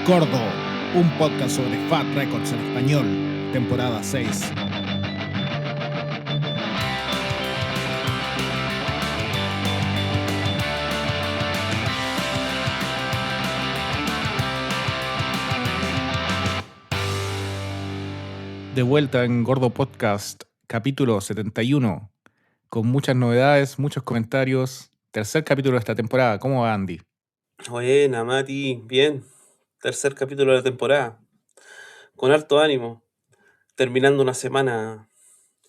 Gordo, un podcast sobre Fat Records en español, temporada 6. De vuelta en Gordo Podcast, capítulo 71, con muchas novedades, muchos comentarios. Tercer capítulo de esta temporada. ¿Cómo va, Andy? Buena, Mati, bien. Tercer capítulo de la temporada. Con harto ánimo. Terminando una semana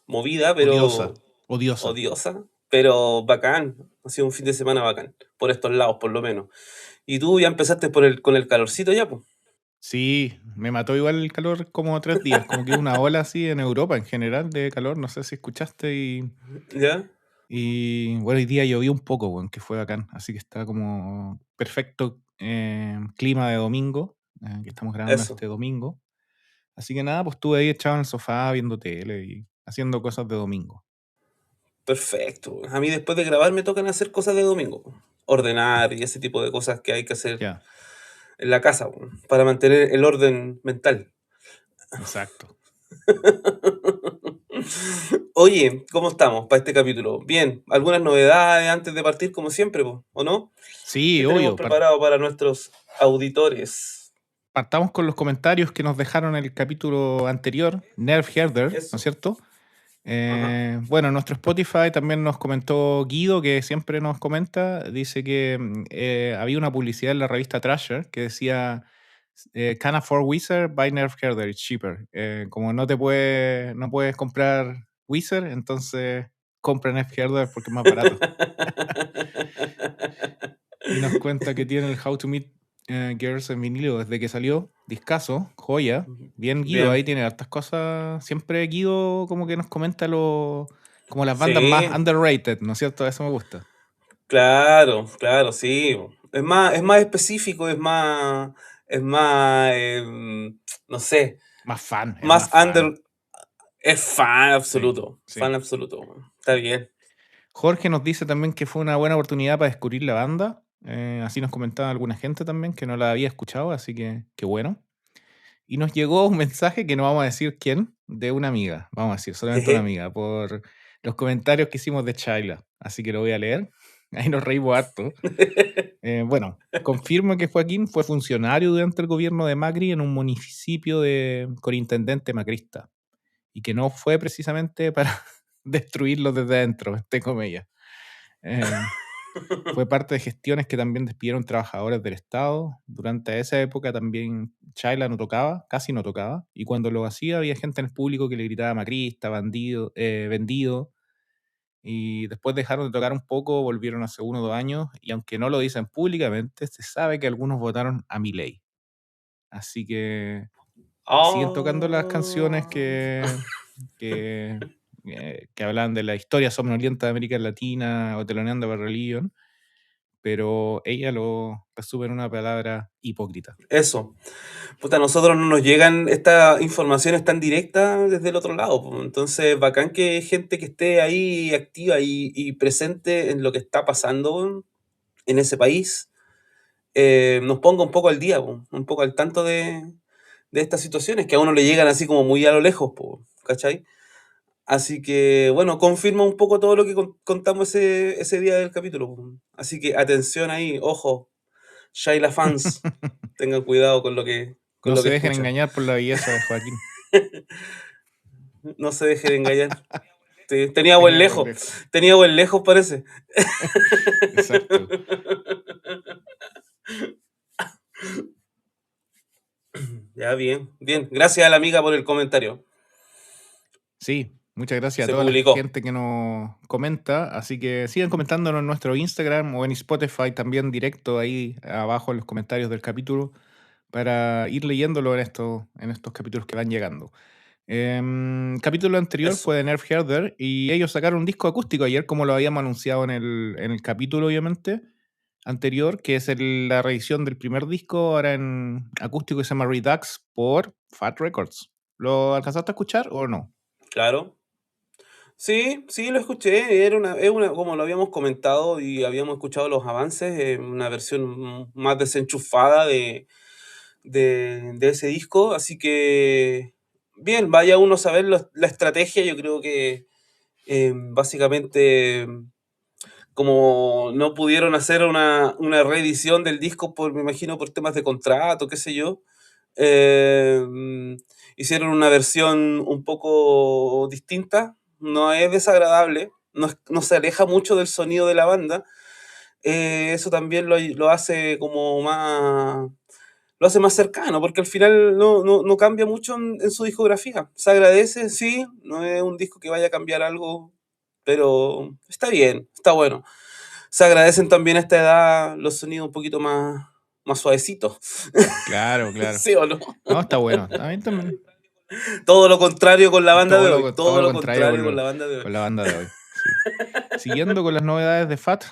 movida, Odiosa, pero odiosa. odiosa, pero bacán. Ha sido un fin de semana bacán. Por estos lados, por lo menos. ¿Y tú ya empezaste con el calorcito ya, pues? Sí, me mató igual el calor como 3 días, como que una ola así en Europa en general de calor, no sé si escuchaste ¿Ya? y bueno, hoy día llovió un poco, bueno, que fue bacán, así que está como perfecto clima de domingo, que estamos grabando Eso. este domingo. Así que nada, pues estuve ahí echado en el sofá viendo tele y haciendo cosas de domingo. Perfecto. A mí después de grabar me tocan hacer cosas de domingo, po. Ordenar y ese tipo de cosas que hay que hacer Ya, en la casa, po, para mantener el orden mental. exacto. Oye, ¿cómo estamos para este capítulo? Bien, algunas novedades antes de partir, como siempre, po, ¿o no? ¿Qué Sí, tenemos obvio. preparado para nuestros auditores? Partamos con los comentarios que nos dejaron el capítulo anterior, Nerf Herder, ¿no es Eso. cierto? Ajá. Bueno, nuestro Spotify también nos comentó Guido, que siempre nos comenta, dice que había una publicidad en la revista Thrasher que decía Can afford Wizard, buy Nerf Herder, it's cheaper. Como no puedes comprar Wizard, entonces compra Nerf Herder porque es más barato. Y nos cuenta que tiene el How to Meet Girls en vinilo desde que salió, discazo, joya. Bien Guido, Bien. ahí tiene hartas cosas. Siempre Guido como que nos comenta como las bandas más Sí, underrated, ¿no es cierto? Eso me gusta. claro, claro, sí. Es más específico, es más, no sé, Es más más fan. under, es Sí, fan sí. absoluto. Está bien. Jorge nos dice también que fue una buena oportunidad para descubrir la banda. Así nos comentaba alguna gente también que no la había escuchado, así que qué bueno. Y nos llegó un mensaje que no vamos a decir quién, de una amiga, vamos a decir solamente una Jeje. amiga, por los comentarios que hicimos de Chayla. Así que lo voy a leer. Ahí nos reímos harto. Bueno, confirma que Joaquín fue funcionario durante el gobierno de Macri en un municipio con intendente macrista y que no fue precisamente para destruirlo desde adentro, entre comillas. Eh, Fue parte de gestiones que también despidieron trabajadores del Estado. Durante esa época también Chayla no tocaba, casi no tocaba, y cuando lo hacía había gente en el público que le gritaba macrista, bandido, vendido, y después dejaron de tocar un poco, volvieron hace 1 o 2 años, y aunque no lo dicen públicamente, se sabe que algunos votaron a Milei. Así que siguen tocando las canciones Ah. que hablan de la historia somnolienta de América Latina o teloneando a Religion, pero ella lo resume en una palabra: hipócrita. Eso. Puta, a nosotros no nos llegan estas informaciones tan directas desde el otro lado, po. Entonces, bacán que gente que esté ahí activa y presente en lo que está pasando en ese país, nos ponga un poco al día, po, un poco al tanto de estas situaciones que a uno le llegan así como muy a lo lejos, po, ¿cachai? Así que, bueno, confirma un poco todo lo que contamos ese día del capítulo, po. Así que atención ahí, ojo, Shaila fans, tengan cuidado con No lo se que dejen escuchan. engañar por la belleza de Joaquín. No se dejen engañar. Sí, tenía buen Tenía buen lejos. lejos. Tenía buen lejos, parece. Exacto. Ya, bien, bien. Gracias a la amiga por el comentario. Sí, muchas gracias a Se toda la publicó. gente que nos comenta. Así que sigan comentándonos en nuestro Instagram o en Spotify también directo ahí abajo en los comentarios del capítulo para ir leyéndolo en estos capítulos que van llegando. Capítulo anterior Eso. fue de Nerf Herder y ellos sacaron un disco acústico ayer, como lo habíamos anunciado en el capítulo, obviamente, anterior, que es la reedición del primer disco, ahora en acústico, que se llama Redux por Fat Records. ¿Lo alcanzaste a escuchar o no? Claro. Sí, sí, lo escuché. Es una, como lo habíamos comentado y habíamos escuchado los avances, una versión más desenchufada de ese disco, así que bien, vaya uno a saber la estrategia, yo creo que básicamente como no pudieron hacer una reedición del disco me imagino por temas de contrato, qué sé yo, eh, hicieron una versión un poco distinta, no es desagradable, no se aleja mucho del sonido de la banda, eso también lo hace como más, lo hace más cercano, porque al final no cambia mucho en su discografía. Se agradece, sí, no es un disco que vaya a cambiar algo, pero está bien, está bueno. Se agradecen también a esta edad los sonidos un poquito más suavecitos. Claro, claro. ¿Sí o no? No, está bueno. A mí también. Todo lo contrario con la banda de hoy. Todo Todo lo lo contrario contrario con la banda de hoy. con la banda de hoy. Sí. Siguiendo con las novedades de FAT,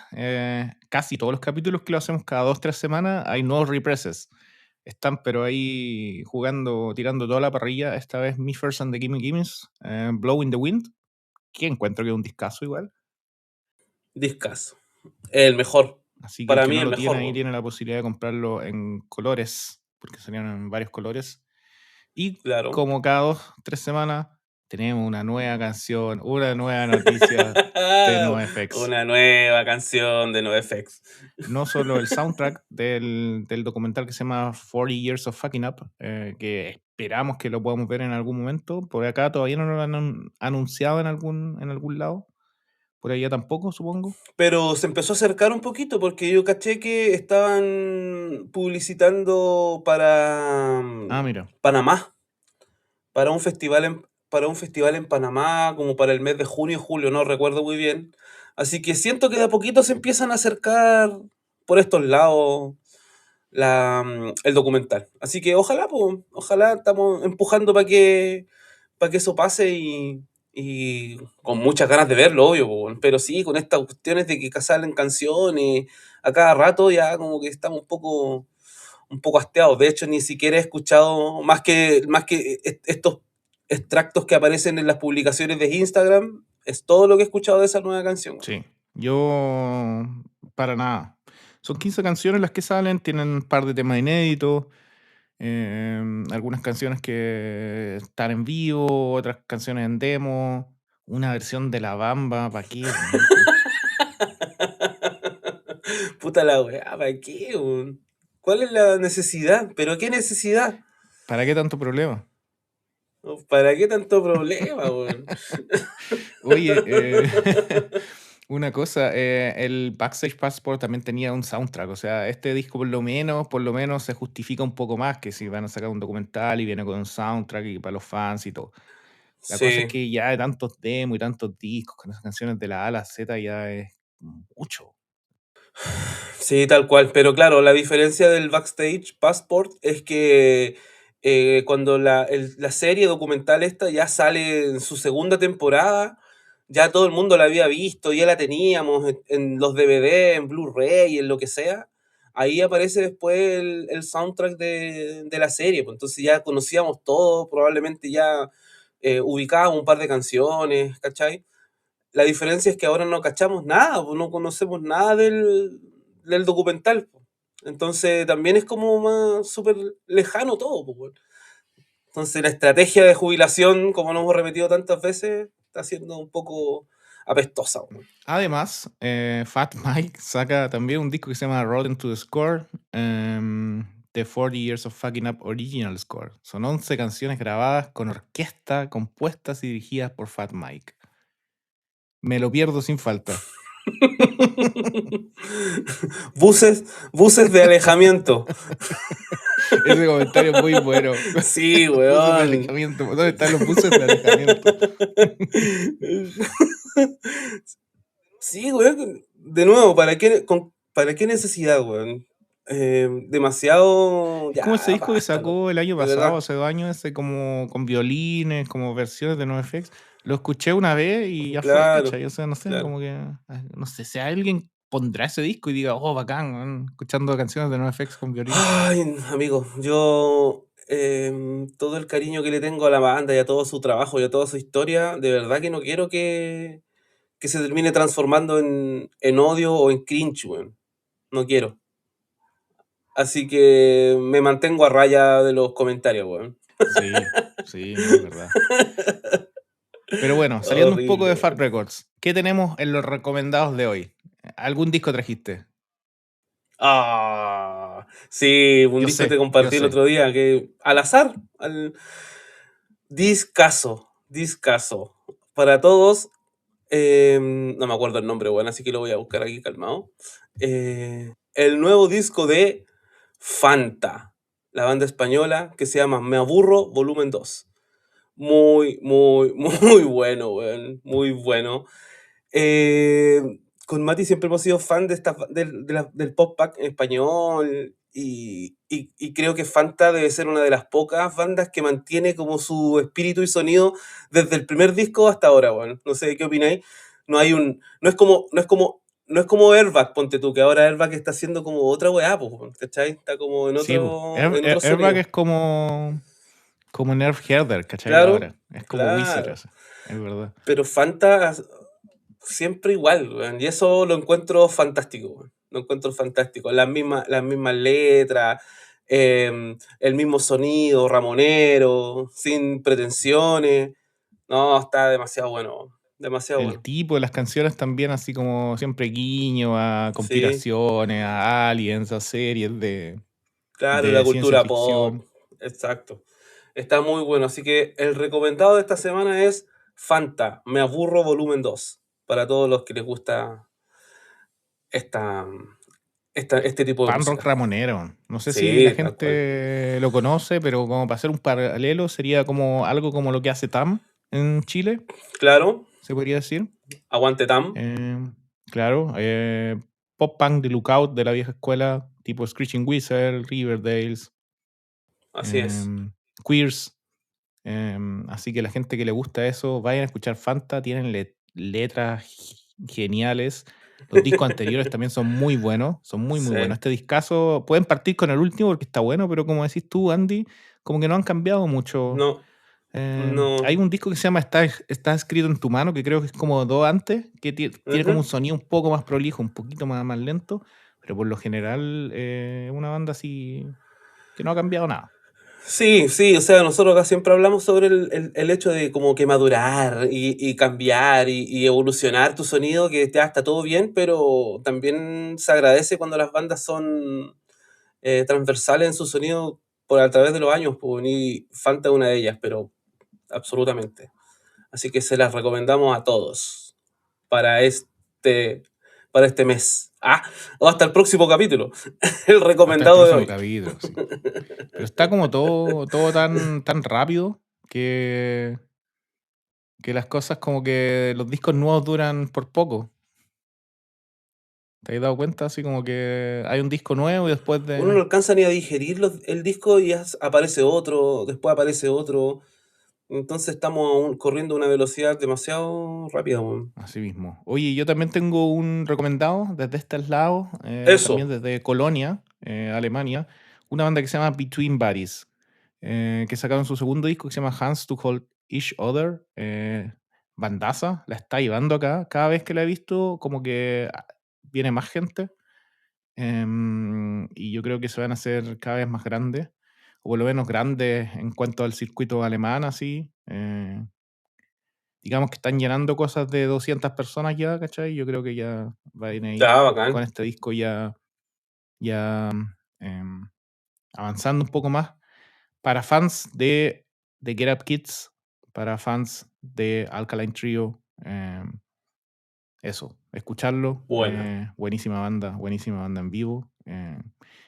casi todos los capítulos que lo hacemos cada 2, 3 semanas hay nuevos represses. Están, pero ahí jugando, tirando toda la parrilla. Esta vez Me First and the Gimme Gimmes, Blow in the Wind, que encuentro que es un discazo igual. Discazo. El mejor. Así que el Para que mí no el lo tiene mejor, ahí weón. tiene la posibilidad de comprarlo en colores, porque salieron en varios colores. Y Claro. como cada 2, 3 semanas, tenemos una nueva canción, una nueva noticia de NoFX. Una nueva canción de NoFX. No solo el soundtrack del documental que se llama 40 Years of Fucking Up, que esperamos que lo podamos ver en algún momento. Por acá todavía no lo han anunciado en algún lado. Por allá tampoco, supongo. Pero se empezó a acercar un poquito porque yo caché que estaban publicitando para Ah, mira. Panamá, para un festival en Panamá, como para el mes de junio o julio, no recuerdo muy bien. Así que siento que de a poquito se empiezan a acercar por estos lados el documental. Así que ojalá, po, ojalá estamos empujando para que eso pase y con muchas ganas de verlo, obvio, po, pero sí, con estas cuestiones de que salen canciones a cada rato, ya como que estamos un poco hasteados. De hecho, ni siquiera he escuchado más que estos extractos que aparecen en las publicaciones de Instagram, es todo lo que he escuchado de esa nueva canción. Sí. Yo, para nada. Son 15 canciones las que salen, tienen un par de temas inéditos. Algunas canciones que están en vivo, otras canciones en demo, una versión de La Bamba, ¿para qué, weón? Puta la weá, ¿para qué, weón? ¿Cuál es la necesidad? ¿Pero qué necesidad? ¿Para qué tanto problema? ¿Para qué tanto problema, weón? Oye, una cosa, el Backstage Passport también tenía un soundtrack, o sea, este disco por lo menos se justifica un poco más que si van a sacar un documental y viene con un soundtrack y para los fans y todo. La cosa es Sí, que ya de tantos demos y tantos discos con esas canciones de la A a la Z ya es mucho. sí, tal cual. Pero claro, la diferencia del Backstage Passport es que cuando la serie documental esta ya sale en su segunda temporada, ya todo el mundo la había visto, ya la teníamos en los DVD, en Blu-ray, en lo que sea. Ahí aparece después el soundtrack de la serie, pues entonces ya conocíamos todo, probablemente ya ubicábamos un par de canciones, ¿cachai? La diferencia es que ahora no cachamos nada, pues no conocemos nada del documental, pues. Entonces también es como más súper lejano todo, pues, weón. Entonces la estrategia de jubilación, como nos hemos repetido tantas veces, está siendo un poco apestosa, weón. Además, Fat Mike saca también un disco que se llama Rotten to the Score, The 40 Years of Fucking Up Original Score. Son 11 canciones grabadas con orquesta, compuestas y dirigidas por Fat Mike. Me lo pierdo sin falta. Buses de alejamiento. Ese comentario es muy bueno. Sí, Buses de weón. alejamiento. ¿Dónde están los buses de alejamiento? Sí, weón. De nuevo, ¿para qué necesidad, weón? Demasiado. Es como ese Ya, disco que basta, loco. sacó el año De pasado, verdad. hace 2 años, ese como con violines, como versiones de NoFX. Lo escuché una vez y ya fue, Claro, ¿cachai? O sea, no sé, claro. como que, no sé, si alguien pondrá ese disco y diga, oh, bacán, weón, escuchando canciones de NoFX con violines. Ay, amigo, yo todo el cariño que le tengo a la banda y a todo su trabajo y a toda su historia, de verdad que no quiero que se termine transformando en odio o en cringe, weón. No quiero. Así que me mantengo a raya de los comentarios, weón. Sí, sí, no, es verdad. Pero bueno, saliendo un poco Horrible, de Fat weón. Records, ¿qué tenemos en los recomendados de hoy? ¿Algún disco trajiste? Ah, sí, un disco que te Yo compartí el sé. otro día que al azar, al discazo, discazo. Para todos, no me acuerdo el nombre, bueno, así que lo voy a buscar aquí calmado. El nuevo disco de Fanta, la banda española que se llama Me Aburro Volumen 2. Muy, muy, muy bueno, weón. Muy bueno. Eh, con Mati siempre hemos sido fan de del pop punk en español y creo que Fanta debe ser una de las pocas bandas que mantiene como su espíritu y sonido desde el primer disco hasta ahora, weón. No sé qué opináis. No es como Airbag, ponte tú, que ahora Airbag está haciendo como otra weá, pues, weón, ¿cachai? Está como Sí, po. en otro Airbag sonido. es como Nerf Herder, ¿cachai? Claro, Ahora. Es como Wizard, claro. eso. Es verdad. Pero Fanta siempre igual, weón, y eso lo encuentro fantástico, weón. Lo encuentro fantástico. Las mismas letras, el mismo sonido, ramonero, sin pretensiones. No, está demasiado bueno, demasiado El bueno. tipo de las canciones también, así como siempre guiño a Sí, conspiraciones, a aliens, a series claro, la de ciencia cultura pop, ficción. exacto. Está muy bueno, así que el recomendado de esta semana es Fanta, Me Aburro Volumen 2 para todos los que les gusta esta, este tipo de Pan rock música. ramonero. No sé si la Sí, tal cual. gente lo conoce, pero como para hacer un paralelo, sería como algo como lo que hace TAM en Chile, Claro, se podría decir. aguante Tam, Em, claro, pop punk de Lookout de la vieja escuela, tipo Screeching Wizard, Riverdales, así es. em, Queers. Así que la gente que le gusta eso, vayan a escuchar Fanta, tienen letras geniales. Los discos anteriores también son muy buenos, son muy, muy buenos. Sí. Este discazo, pueden partir con el último porque está bueno, pero como decís tú, Andy, como que no han cambiado mucho. No, Hay no. un disco que se llama Está escrito en tu mano, que creo que es como dos antes, que tiene como un Ujú. sonido un poco más prolijo, un poquito más lento, pero por lo general es una banda así que no ha cambiado nada. Sí, sí, o sea, nosotros acá siempre hablamos sobre el hecho de como que madurar y cambiar y evolucionar tu sonido, que ya está todo bien, pero también se agradece cuando las bandas son transversales en su sonido por a través de los años, pues, y Fanta es una de ellas, pero absolutamente. Así que se las recomendamos a todos para para este mes. Ah, o hasta el próximo capítulo, el Hasta el recomendado de próximo hoy. capítulo, sí. Pero está como todo tan rápido que las cosas como que los discos nuevos duran por poco. ¿Te has dado cuenta? Así como que hay un disco nuevo y después Uno de... no alcanza ni a digerir el disco y ya aparece otro, después aparece otro. Entonces estamos corriendo a una velocidad demasiado rápida, weón. Así mismo. Oye, yo también tengo un recomendado desde este lado, también Eso, desde Colonia, Alemania, una banda que se llama Between Bodies, que sacaron su segundo disco que se llama Hands to Hold Each Other. Bandaza, la está llevando acá. Cada vez que la he visto, como que viene más gente. Y yo creo que se van a hacer cada vez más grandes, o por lo menos grandes en cuanto al circuito alemán, así. Digamos que están llenando cosas de 200 personas ya, ¿cachai? Yo creo que ya van a ir ya, con bacán. este disco ya em, avanzando un poco más. Para fans de Get Up Kids, para fans de Alkaline Trio, eso, escucharlo. Buena. Buenísima banda en vivo.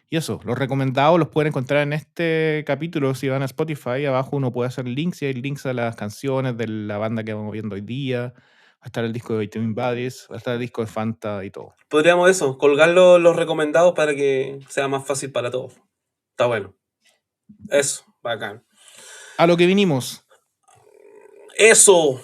Y eso, los recomendados los pueden encontrar en este capítulo. Si van a Spotify, abajo uno puede hacer links y hay links a las canciones de la banda que vamos viendo hoy día. Va a estar el disco de Vitamin Bodies, va a estar el disco de Fanta y todo. Podríamos eso, colgar los recomendados para que sea más fácil para todos. Está bueno. Eso, bacán. A lo que vinimos. Eso,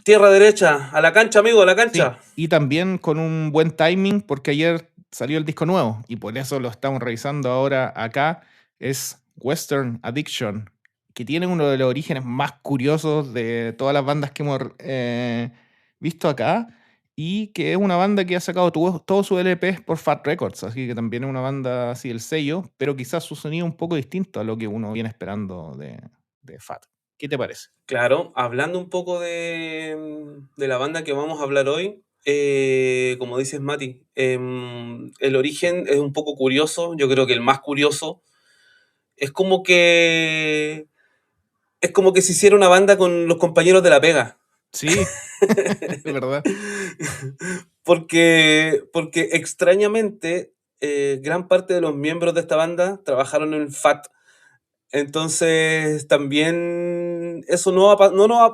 tierra derecha, a la cancha, amigo, a la cancha. Sí, y también con un buen timing porque ayer salió el disco nuevo y por eso lo estamos revisando ahora acá. Es Western Addiction, que tiene uno de los orígenes más curiosos de todas las bandas que hemos visto acá. y que es una banda que ha sacado todos sus LPs por Fat Records, así que también es una banda así el sello, pero quizás su sonido un poco distinto a lo que uno viene esperando de Fat. ¿Qué te parece? Claro, hablando un poco de la banda que vamos a hablar hoy, como dices Mati, el origen es un poco curioso, yo creo que el más curioso, es como que es como que se hiciera una banda con los compañeros de la pega. Sí, es verdad. Porque extrañamente, gran parte de los miembros de esta banda trabajaron en FAT. Entonces, también eso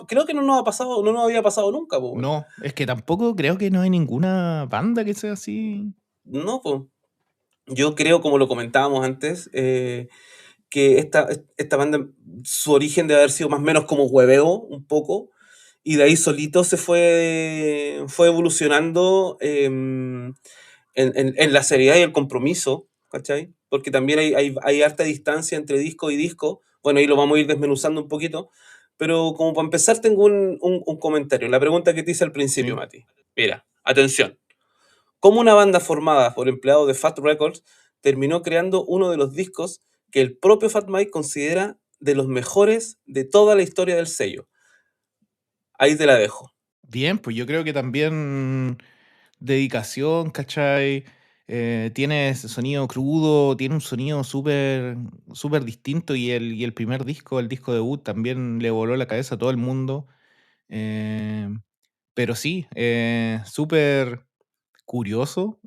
creo que no nos ha pasado, no nos había pasado nunca, po, weón. No, es que tampoco creo que no hay ninguna banda que sea así. No, po. Yo creo, como lo comentábamos antes, que esta banda, su origen debe haber sido más o menos como hueveo, un poco, y de ahí solito fue evolucionando en la seriedad y el compromiso, ¿cachai? Porque también hay harta distancia entre disco y disco. Bueno, ahí lo vamos a ir desmenuzando un poquito. Pero como para empezar, tengo un comentario. La pregunta que te hice al principio, Sí. Mati. Mira, atención. ¿Cómo una banda formada por empleados de Fat Records terminó creando uno de los discos que el propio Fat Mike considera de los mejores de toda la historia del sello? Ahí te la dejo. Bien, pues yo creo que también dedicación, ¿cachai? Tiene ese sonido crudo, tiene un sonido súper distinto y el primer disco, el disco debut, también le voló la cabeza a todo el mundo. Eh, pero sí, súper curioso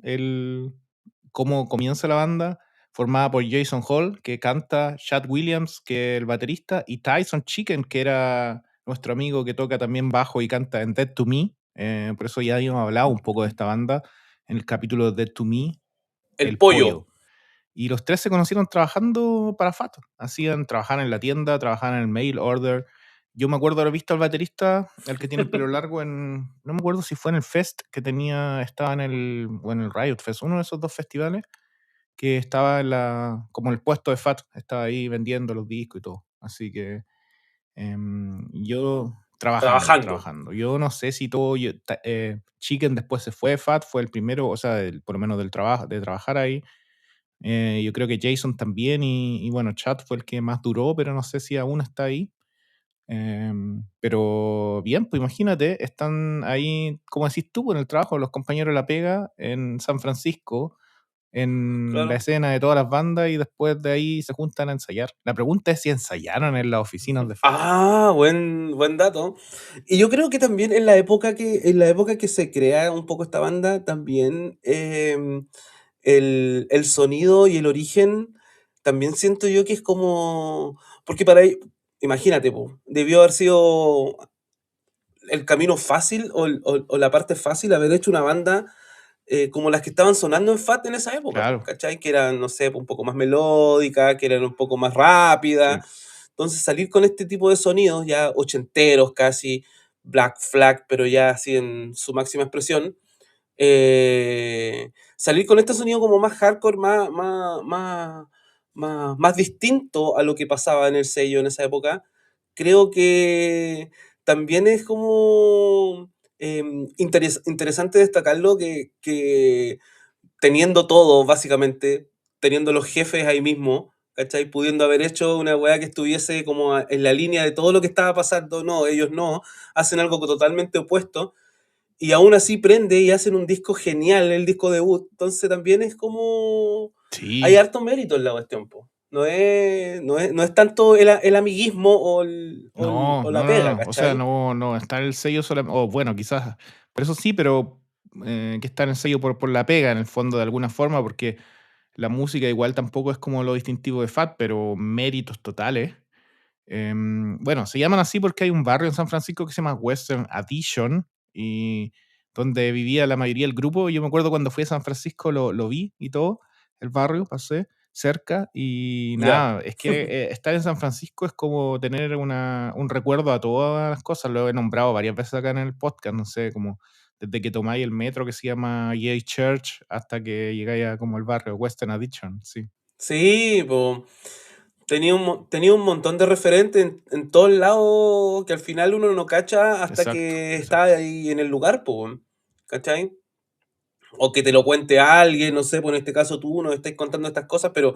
cómo comienza la banda, formada por Jason Hall, que canta, Chad Williams, que es el baterista, y Tyson Chicken, que era nuestro amigo que toca también bajo y canta en Dead to Me. Por eso ya habíamos hablado un poco de esta banda en el capítulo de Dead to Me, El El pollo. Pollo. Y los tres se conocieron trabajando para Fat. Hacían trabajar en la tienda, trabajaban en el mail order. Yo me acuerdo haber visto al baterista, el que tiene el pelo largo, no me acuerdo si fue en el Fest que estaba o en el Riot Fest, uno de esos dos festivales, que estaba como el puesto de Fat, estaba ahí vendiendo los discos y todo. Así que yo trabajando, Trabajando. trabajando. Yo no sé si todo, Chicken después se fue, Fat fue el primero, o sea, por lo menos del trabajo, de trabajar ahí. Yo creo que Jason también y bueno, Chad fue el que más duró, pero no sé si aún está ahí. Pero bien, pues imagínate, están ahí, como decís tú, en el trabajo, los compañeros de la pega en San Francisco, en la Claro. escena de todas las bandas y después de ahí se juntan a ensayar. La pregunta es si ensayaron en las oficinas de Fat. Ah, buen dato. Y yo creo que también en la época que se crea un poco esta banda, también el sonido y el origen, también siento yo que es como, porque imagínate, po, debió haber sido el camino fácil o la parte fácil haber hecho una banda como las que estaban sonando en Fat en esa época, po, Claro, ¿cachai? Que eran, no sé, un poco más melódicas, que eran un poco más rápidas. sí. Entonces salir con este tipo de sonidos ya ochenteros casi, Black Flag, pero ya así en su máxima expresión, salir con este sonido como más hardcore, más distinto a lo que pasaba en el sello en esa época, creo que también es como interesante destacarlo que teniendo todo, básicamente, teniendo los jefes ahí mismo, ¿cachai? Pudiendo haber hecho una weá que estuviese como en la línea de todo lo que estaba pasando, no, ellos no, hacen algo totalmente opuesto, y aún así prende y hacen un disco genial, el disco debut, entonces también es como, hay Sí, harto mérito en la cuestión, po. No es tanto el amiguismo no, o la no, no, pega, no. O sea, ¿cachai? no está el sello solamente. O bueno, quizás. Pero eso sí, pero que está en el sello por la pega, en el fondo, de alguna forma, porque la música igual tampoco es como lo distintivo de Fat, pero méritos totales. Bueno, se llaman así porque hay un barrio en San Francisco que se llama Western Addition y donde vivía la mayoría del grupo. Yo me acuerdo cuando fui a San Francisco lo vi y todo, el barrio, pasé cerca y Ya. nada, es que estar en San Francisco es como tener un recuerdo a todas las cosas. Lo he nombrado varias veces acá en el podcast, no sé, como desde que tomáis el metro que se llama Yay Church hasta que llegáis a como el barrio Western Addition, sí, Sí, pues. Tenía un montón de referentes en todos lados que al final uno no cacha hasta exacto, que está exacto. ahí en el lugar, pues. ¿cachai? O que te lo cuente alguien, no sé, pues en este caso tú nos estás contando estas cosas, pero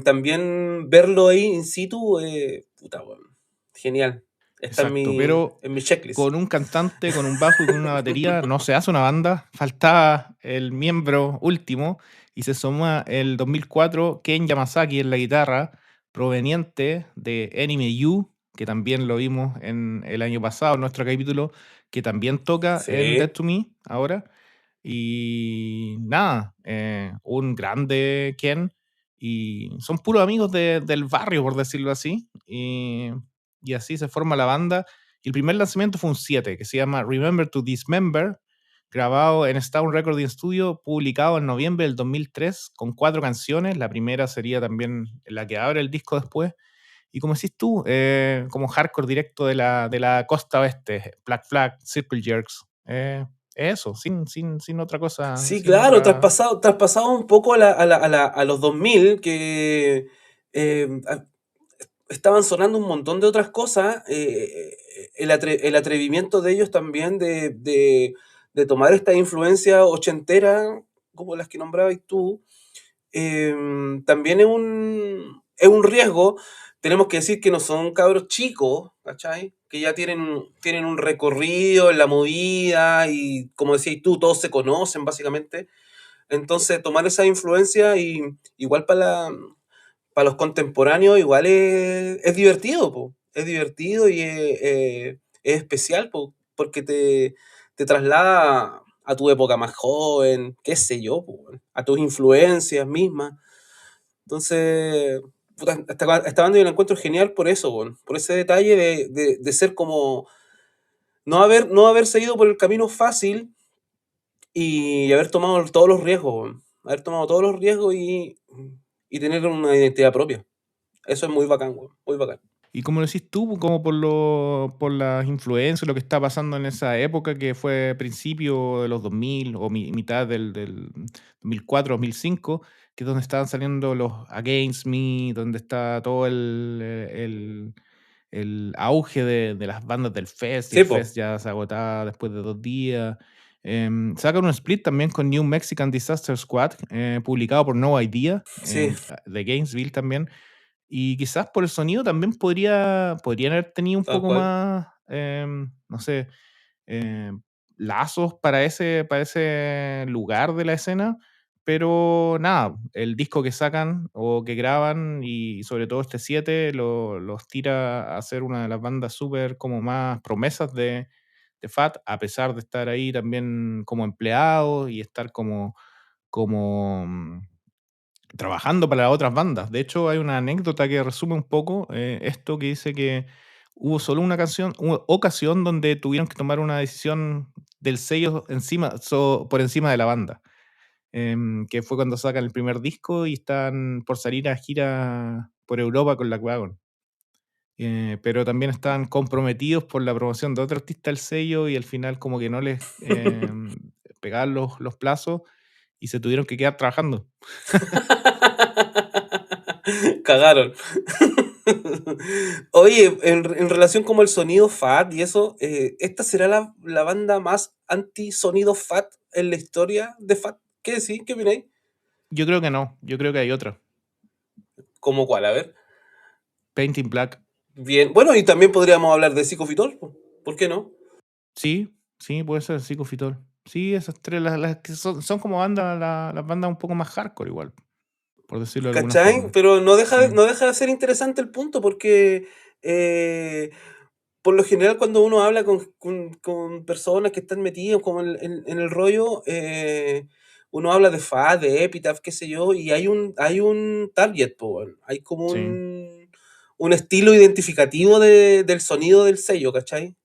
también verlo ahí in situ, puta, weón, genial. Está Exacto, pero en mi checklist. con un cantante, con un bajo y con una batería no se hace una banda. Faltaba el miembro último y se suma el 2004 Ken Yamasaki en la guitarra, proveniente de Anime U, que también lo vimos en el año pasado, en nuestro capítulo, que también toca en Dead Sí, to Me ahora. Y nada, un grande Ken. Y son puros amigos del barrio, por decirlo así. Y así se forma la banda. Y el primer lanzamiento fue un 7 que se llama Remember to Dismember, grabado en Stone Recording Studio, publicado en noviembre del 2003, con 4 canciones. La primera sería también la que abre el disco después. Y como decís tú, como hardcore directo de la costa oeste, Black Flag, Circle Jerks. Eso, sin otra cosa, sí, sin claro, otra. traspasado un poco a los 2000 que eh, a- estaban sonando un montón de otras cosas, el atrevimiento de ellos también de tomar esta influencia ochentera, como las que nombrabas tú, también es un riesgo. Tenemos que decir que no son cabros chicos, ¿cachai? Que ya tienen un recorrido en la movida y, como decías tú, todos se conocen básicamente. Entonces, tomar esa influencia y igual para los contemporáneos, igual es divertido, po. Es divertido y es especial, po, porque te traslada a tu época más joven, qué sé yo, po, a tus influencias mismas. Entonces, puta, esta banda yo la encuentro genial por eso, po, por ese detalle de ser como no haberse ido por el camino fácil y haber tomado todos los riesgos, weón. Haber tomado todos los riesgos y tener una identidad propia. Eso es muy bacán, weón, muy bacán. Y como decís tú, como por las influencias, lo que está pasando en esa época, que fue principio de los 2000 o mitad del 2004, 2005, que es donde estaban saliendo los Against Me, donde está todo el auge de las bandas del Fest, y el Sí, po. Fest ya se agotaba después de 2 días. Sacan un split también con New Mexican Disaster Squad, publicado por No Idea, Sí, de Gainesville también. Y quizás por el sonido también podrían haber tenido un tal poco cual. más, no sé, eh, lazos para ese lugar de la escena, pero nada, el disco que sacan o que graban y sobre todo este 7 los tira a ser una de las bandas súper como más promesas de Fat, a pesar de estar ahí también como empleados y estar como trabajando para las otras bandas. De hecho, hay una anécdota que resume un poco esto, que dice que hubo solo una ocasión donde tuvieron que tomar una decisión del sello por encima de la banda, que fue cuando sacan el primer disco y están por salir a gira por Europa con la Wagon. Pero también estaban comprometidos por la promoción de otro artista del sello y al final como que no les pegaban los plazos y se tuvieron que quedar trabajando. Cagaron. Oye, en relación como el sonido FAT y eso, ¿esta será la banda más anti-sonido FAT en la historia de FAT? ¿Qué decís? ¿Qué opináis? Yo creo que no, yo creo que hay otra. ¿Cómo cuál? A ver. Painting Black. Bien. Bueno, y también podríamos hablar de Psicofitol, po. ¿Por qué no? Sí, sí, puede ser Psicofitol. Sí, esas tres, las que son como bandas, las bandas un poco más hardcore igual, por decirlo de alguna ¿Cachai? forma. Pero Sí, no deja de ser interesante el punto porque eh, por lo general cuando uno habla con personas que están metidas como en el rollo, uno habla de Fad, de Epitaph, qué sé yo, y hay un target, po, weón. Hay como sí. un estilo identificativo del sonido del sello, ¿cachai?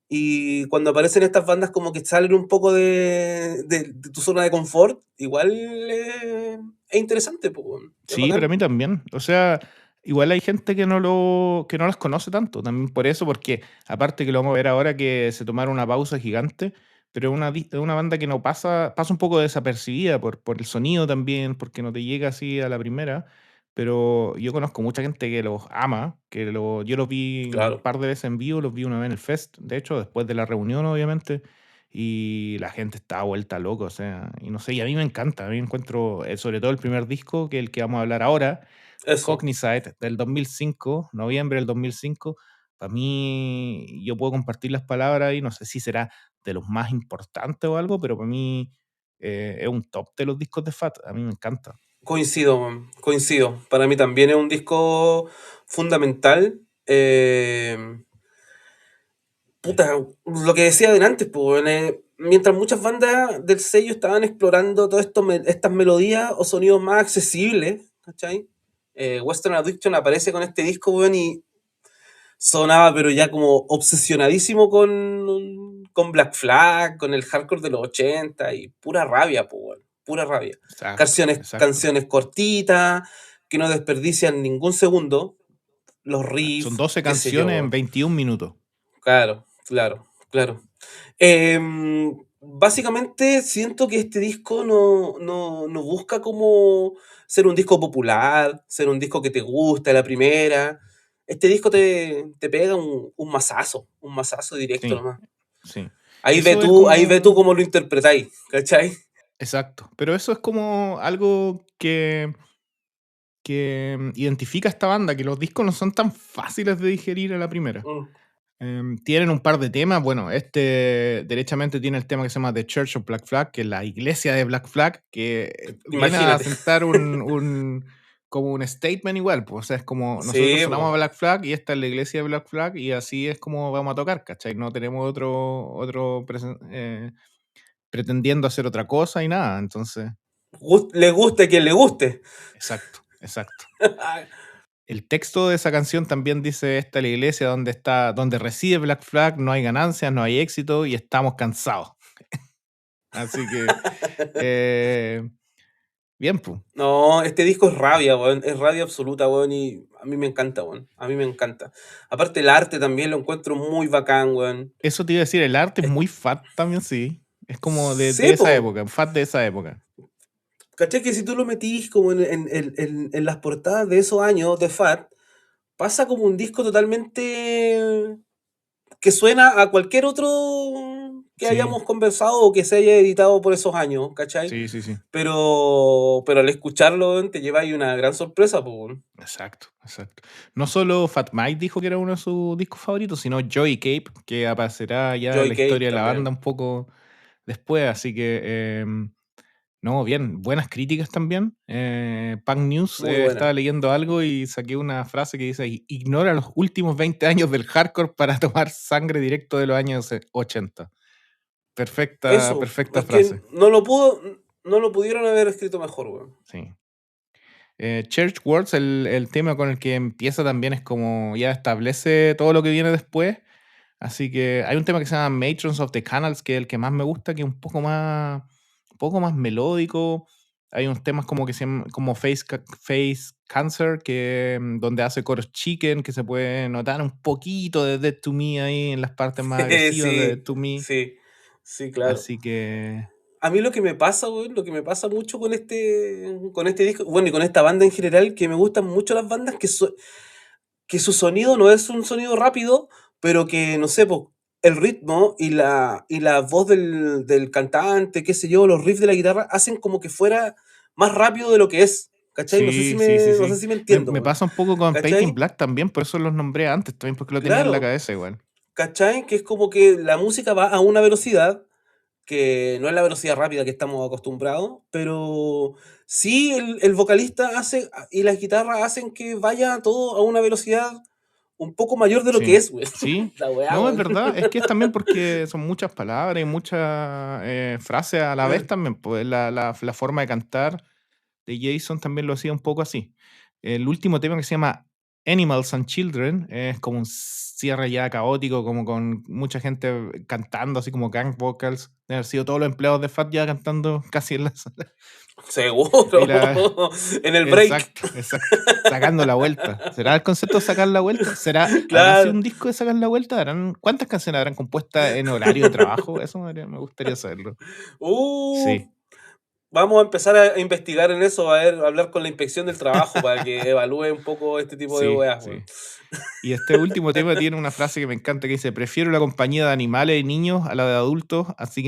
Y cuando aparecen estas bandas como que salen un poco de tu zona de confort, igual es interesante, po, weón. Es Sí, pero a bacán. mí también. O sea, igual hay gente que no las conoce tanto, también por eso, porque aparte que lo vamos a ver ahora que se tomaron una pausa gigante, pero es una banda que no pasa un poco desapercibida por el sonido también, porque no te llega así a la primera. Pero yo conozco mucha gente que los ama, yo los vi un Claro. par de veces en vivo, los vi una vez en el Fest, de hecho, después de la reunión, obviamente. y la gente estaba vuelta loca, o sea, y no sé, y a mí me encanta, a mí me encuentro, sobre todo el primer disco, que es el que vamos a hablar ahora, Eso. Cognizant, del 2005, noviembre del 2005. Para mí, yo puedo compartir las palabras y no sé si será de los más importantes o algo, pero para mí es un top de los discos de Fat, a mí me encanta. Coincido, man, coincido. Para mí también es un disco fundamental. Puta, lo que decía adelante, pues, mientras muchas bandas del sello estaban explorando todas estas melodías o sonidos más accesibles, ¿cachai? Western Addiction aparece con este disco, weón, y sonaba, pero ya como obsesionadísimo con Black Flag, con el hardcore de los 80 y pura rabia, pues, weón, pura rabia. Exacto, exacto. Canciones cortitas, que no desperdician ningún segundo, los Son riffs, 12 qué sé yo, canciones en weón. 21 minutos. Claro, claro, claro. Básicamente siento que este disco no busca como ser un disco popular, ser un disco que te gusta a la primera. Este disco te pega un mazazo directo Sí, nomás. sí. Eso es Ahí ve tú cómo como... lo interpretáis, ¿cachai? Exacto, pero eso es como algo que identifica a esta banda, que los discos no son tan fáciles de digerir a la primera. Mm, Tienen un par de temas. Bueno, este derechamente tiene el tema que se llama The Church of Black Flag, que es la iglesia de Black Flag, que viene a imagínate. sentar como un statement igual. Pues, o sea, es como nosotros Sí, sonamos po. a Black Flag y esta es la iglesia de Black Flag y así es como vamos a tocar, ¿cachai? No tenemos pretendiendo hacer otra cosa y nada. Entonces, Le guste a quien le guste. exacto, exacto. El texto de esa canción también dice: "Esta es la iglesia donde reside Black Flag, no hay ganancias, no hay éxito y estamos cansados". Así que, eh, bien, pues. No, este disco es rabia, weón. Es rabia absoluta, weón. Y a mí me encanta, weón. A mí me encanta. Aparte, el arte también lo encuentro muy bacán, weón. Eso te iba a decir, el arte es Es- muy fat también, sí. Es como de Sí, esa po. época, fat de esa época. ¿Cachai? Que si tú lo metís como en las portadas de esos años de Fat, pasa como un disco totalmente que suena a cualquier otro que Sí, hayamos conversado o que se haya editado por esos años, ¿cachai? sí, sí, sí. Pero al escucharlo, weón, te lleva ahí una gran sorpresa, po, weón. Exacto, exacto. No solo Fat Mike dijo que era uno de sus discos favoritos, sino Joey Cape, que aparecerá ya en Joy la Cape historia de la banda también. un poco después, así que no, bien, buenas críticas también. Punk News, Muy buena. estaba leyendo algo y saqué una frase que dice: Ignora los últimos 20 años del hardcore para tomar sangre directo de los años 80". Perfecta, Eso, perfecta es que frase. no lo pudieron haber escrito mejor, weón. Sí. Church Words, el tema con el que empieza también es como ya establece todo lo que viene después. Así que hay un tema que se llama Matrons of the Canals, que es el que más me gusta, que es un poco más melódico. Hay unos temas como que se llaman, como Face Cancer, que donde hace coros chicken, que se puede notar un poquito de Dead to Me ahí en las partes más agresivas de Dead Sí, to Me. sí, sí, claro. Así que A mí lo que me pasa, weón, lo que me pasa mucho con este disco, bueno, y con esta banda en general, que me gustan mucho las bandas que su sonido no es un sonido rápido, pero que, no sé, po, el ritmo y la voz del cantante, qué sé yo, los riffs de la guitarra, hacen como que fuera más rápido de lo que es, ¿cachai? sí, sí, sí, No sé sí. si me Me, entiendo, me weón, pasa un poco con Painting ¿cachai? Black también, por eso los nombré antes, también porque lo tenía en la Claro, cabeza igual. ¿cachai? Que es como que la música va a una velocidad que no es la velocidad rápida que estamos acostumbrados, pero sí el vocalista hace y las guitarras hacen que vaya todo a una velocidad un poco mayor de lo que Sí, es, güey. sí. La weá, No, es weón. verdad. Es que es también porque son muchas palabras y muchas frases a la vez también. Pues la forma de cantar de Jason también lo hacía un poco así. El último tema que se llama Animals and Children es como un cierre ya caótico, como con mucha gente cantando, así como gang vocals. De haber sido todos los empleados de Fat ya cantando casi en la sala. Y Seguro. En el break. Exacto, exacto. Sacando la vuelta. ¿Será el concepto de sacar la vuelta? ¿Habrá sido Claro. un disco de sacar la vuelta? ¿Cuántas canciones habrán compuestas en horario de trabajo? Eso me gustaría saberlo. Uh, Sí, vamos a empezar a investigar en eso, a ver, a hablar con la inspección del trabajo para que evalúe un poco este tipo de Sí, weas, weón. sí. Y este último tema tiene una frase que me encanta que dice: "Prefiero la compañía de animales y niños a la de adultos, así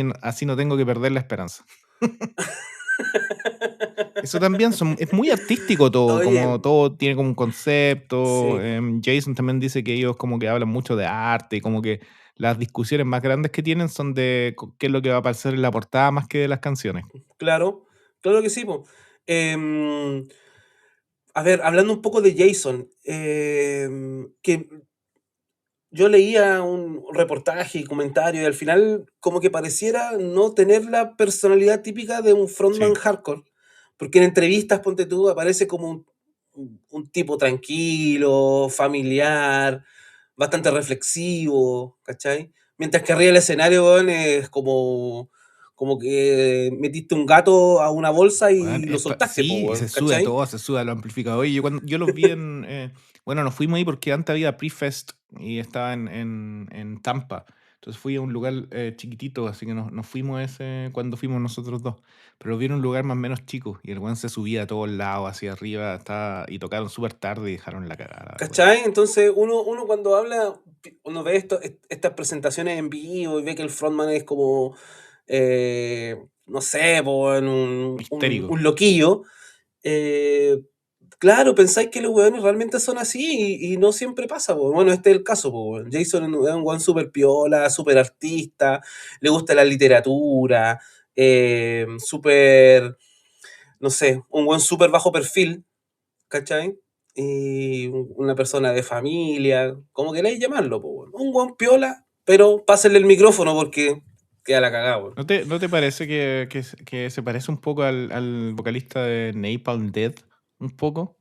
no tengo que perder la esperanza". Eso también es muy artístico todo, Oye, como todo tiene como un concepto. sí, Jason también dice que ellos como que hablan mucho de arte y como que las discusiones más grandes que tienen son de qué es lo que va a aparecer en la portada más que de las canciones. claro, claro que sí, po. A ver, hablando un poco de Jason, que yo leía un reportaje y comentario y al final como que pareciera no tener la personalidad típica de un frontman Sí. hardcore, porque en entrevistas, ponte tú, aparece como un tipo tranquilo, familiar, bastante reflexivo, ¿cachai? Mientras que arriba del escenario, weón, es como que metiste un gato a una bolsa Weón, y lo soltaste, po, sí, y weón, se sube a ¿cachai? todo, se sube a los amplificadores. Yo los vi bueno, nos fuimos ahí porque antes había Pre-Fest y estaba en Tampa. Entonces fui a un lugar chiquitito, así que nos fuimos cuando fuimos nosotros dos. Pero vi en un lugar más o menos chico y el weón se subía a todos lados, hacia arriba, y tocaron súper tarde y dejaron la cagada, la verdad. ¿Cachai? Entonces uno cuando habla, uno ve estas presentaciones en vivo y ve que el frontman es como, no sé, po, en Histérico. un loquillo, eh, claro, pensáis que los weones realmente son así y no siempre pasa, po. Bueno, este es el caso, po, weón. Jason es un weón súper piola, súper artista, le gusta la literatura, súper, no sé, un weón súper bajo perfil, ¿cachai? Y una persona de familia, como queráis llamarlo, po, weón. Un guan piola, pero pásenle el micrófono porque queda la cagada, weón. ¿No te parece que se parece un poco al vocalista de Napalm Death? Un poco.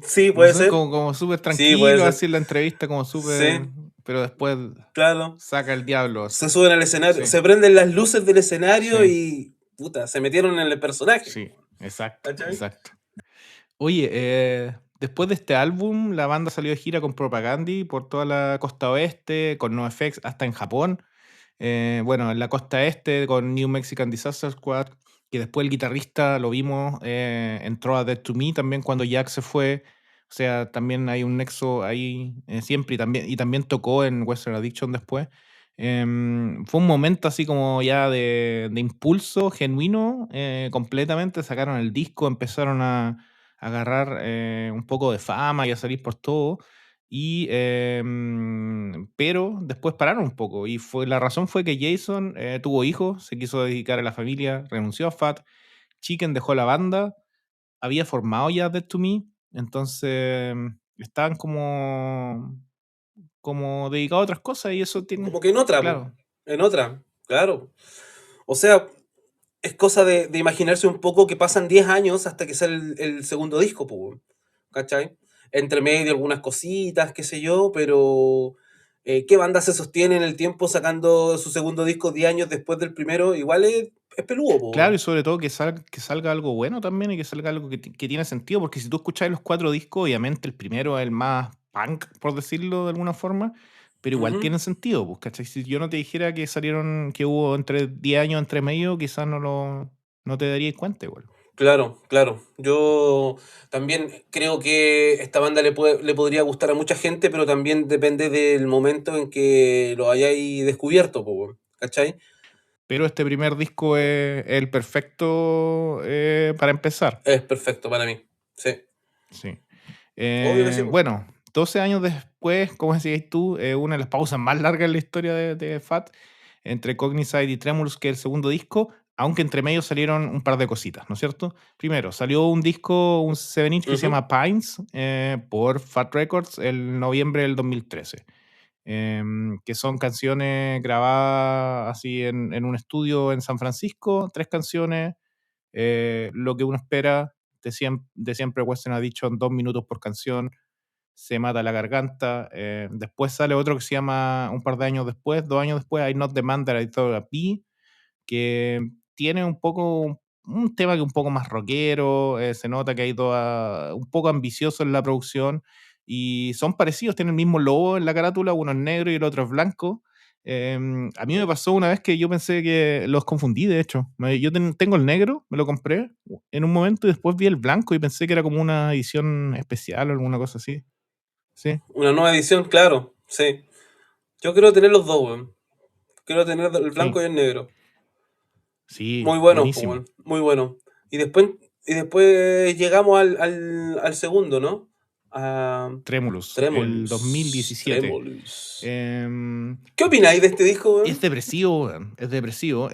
Sí, No puede sé, ser. como súper Sí, puede tranquilo, ser. así en la entrevista, como súper. Sí, Pero después claro. saca el diablo, así. Se suben al escenario, Sí, se prenden las luces del sí, escenario y, puta, se metieron en el personaje, po, sí, weón. exacto, ¿Cachai? exacto. Oye, después de este álbum, la banda salió de gira con Propagandhi por toda la costa oeste, con NoFX hasta en Japón. Bueno, en la costa este con New Mexican Disaster Squad, que después el guitarrista lo vimos, entró a Dead to Me también cuando Jack se fue. O sea, también hay un nexo ahí siempre y también tocó en Western Addiction después. Fue un momento así como ya de impulso genuino, completamente. Sacaron el disco, empezaron a agarrar un poco de fama y a salir por todo. Pero después pararon un poco y la razón fue que Jason tuvo hijos, se quiso dedicar a la familia, renunció a Fat, Chicken dejó la banda, había formado ya Dead to Me, entonces estaban como dedicados a otras cosas y eso tiene, Como que en otra, po, claro. en otra, claro. O sea, es cosa de imaginarse un poco que pasan 10 años hasta que sale el segundo disco, po, weón, ¿cachai? Entre medio algunas cositas, qué sé yo, pero ¿qué banda se sostiene en el tiempo sacando su segundo disco 10 años después del primero? Igual es peludo, po, Claro, y weón. sobre todo que salga algo bueno también y que salga algo que tiene sentido, porque si tú escuchas los 4 discos, obviamente el primero es el más punk, por decirlo de alguna forma, pero igual Ujú. tienen sentido, pues, ¿cachai? Si yo no te dijera que hubo entre 10 años entre medio, quizás no te darías cuenta igual. Claro, claro. Yo también creo que esta banda le podría gustar a mucha gente, pero también depende del momento en que lo hayáis descubierto, po, weón, ¿cachai? Pero este primer disco es el perfecto para empezar. Es perfecto para mí. Sí. Sí. Obvio que sí, po. Bueno, 12 años después, como decías tú, una de las pausas más largas en la historia de Fat, entre Cognizide y Tremulous, que es el segundo disco, aunque entre medio salieron un par de cositas, ¿no es cierto? Primero, salió un disco, un 7-inch que se Ujú. llama Pines, por Fat Records el noviembre del 2013, que son canciones grabadas así en un estudio en San Francisco, 3 canciones, lo que uno espera de siempre Western ha dicho en 2 minutos por canción, se mata la garganta. Después sale otro que se llama, un par de años después, 2 años después, I Not Demand That I Thought I'd Be, que tiene un tema que es un poco más rockero, se nota que hay un poco ambicioso en la producción y son parecidos, tienen el mismo logo en la carátula, uno es negro y el otro es blanco. A mí me pasó una vez que yo pensé que los confundí, de hecho. Yo tengo el negro, me lo compré en un momento y después vi el blanco y pensé que era como una edición especial o alguna cosa así. Sí, Una nueva edición, claro, sí. Yo quiero tener los dos, weón. Quiero tener el sí, blanco y el negro. sí, Muy bueno, pues, buenísimo. weón, muy bueno. Y después llegamos al segundo, ¿no? A Tremulous, el Tremulous. 2017. Tremulous. Em, ¿Qué opináis de este disco, es weón? depresivo, weón, es depresivo.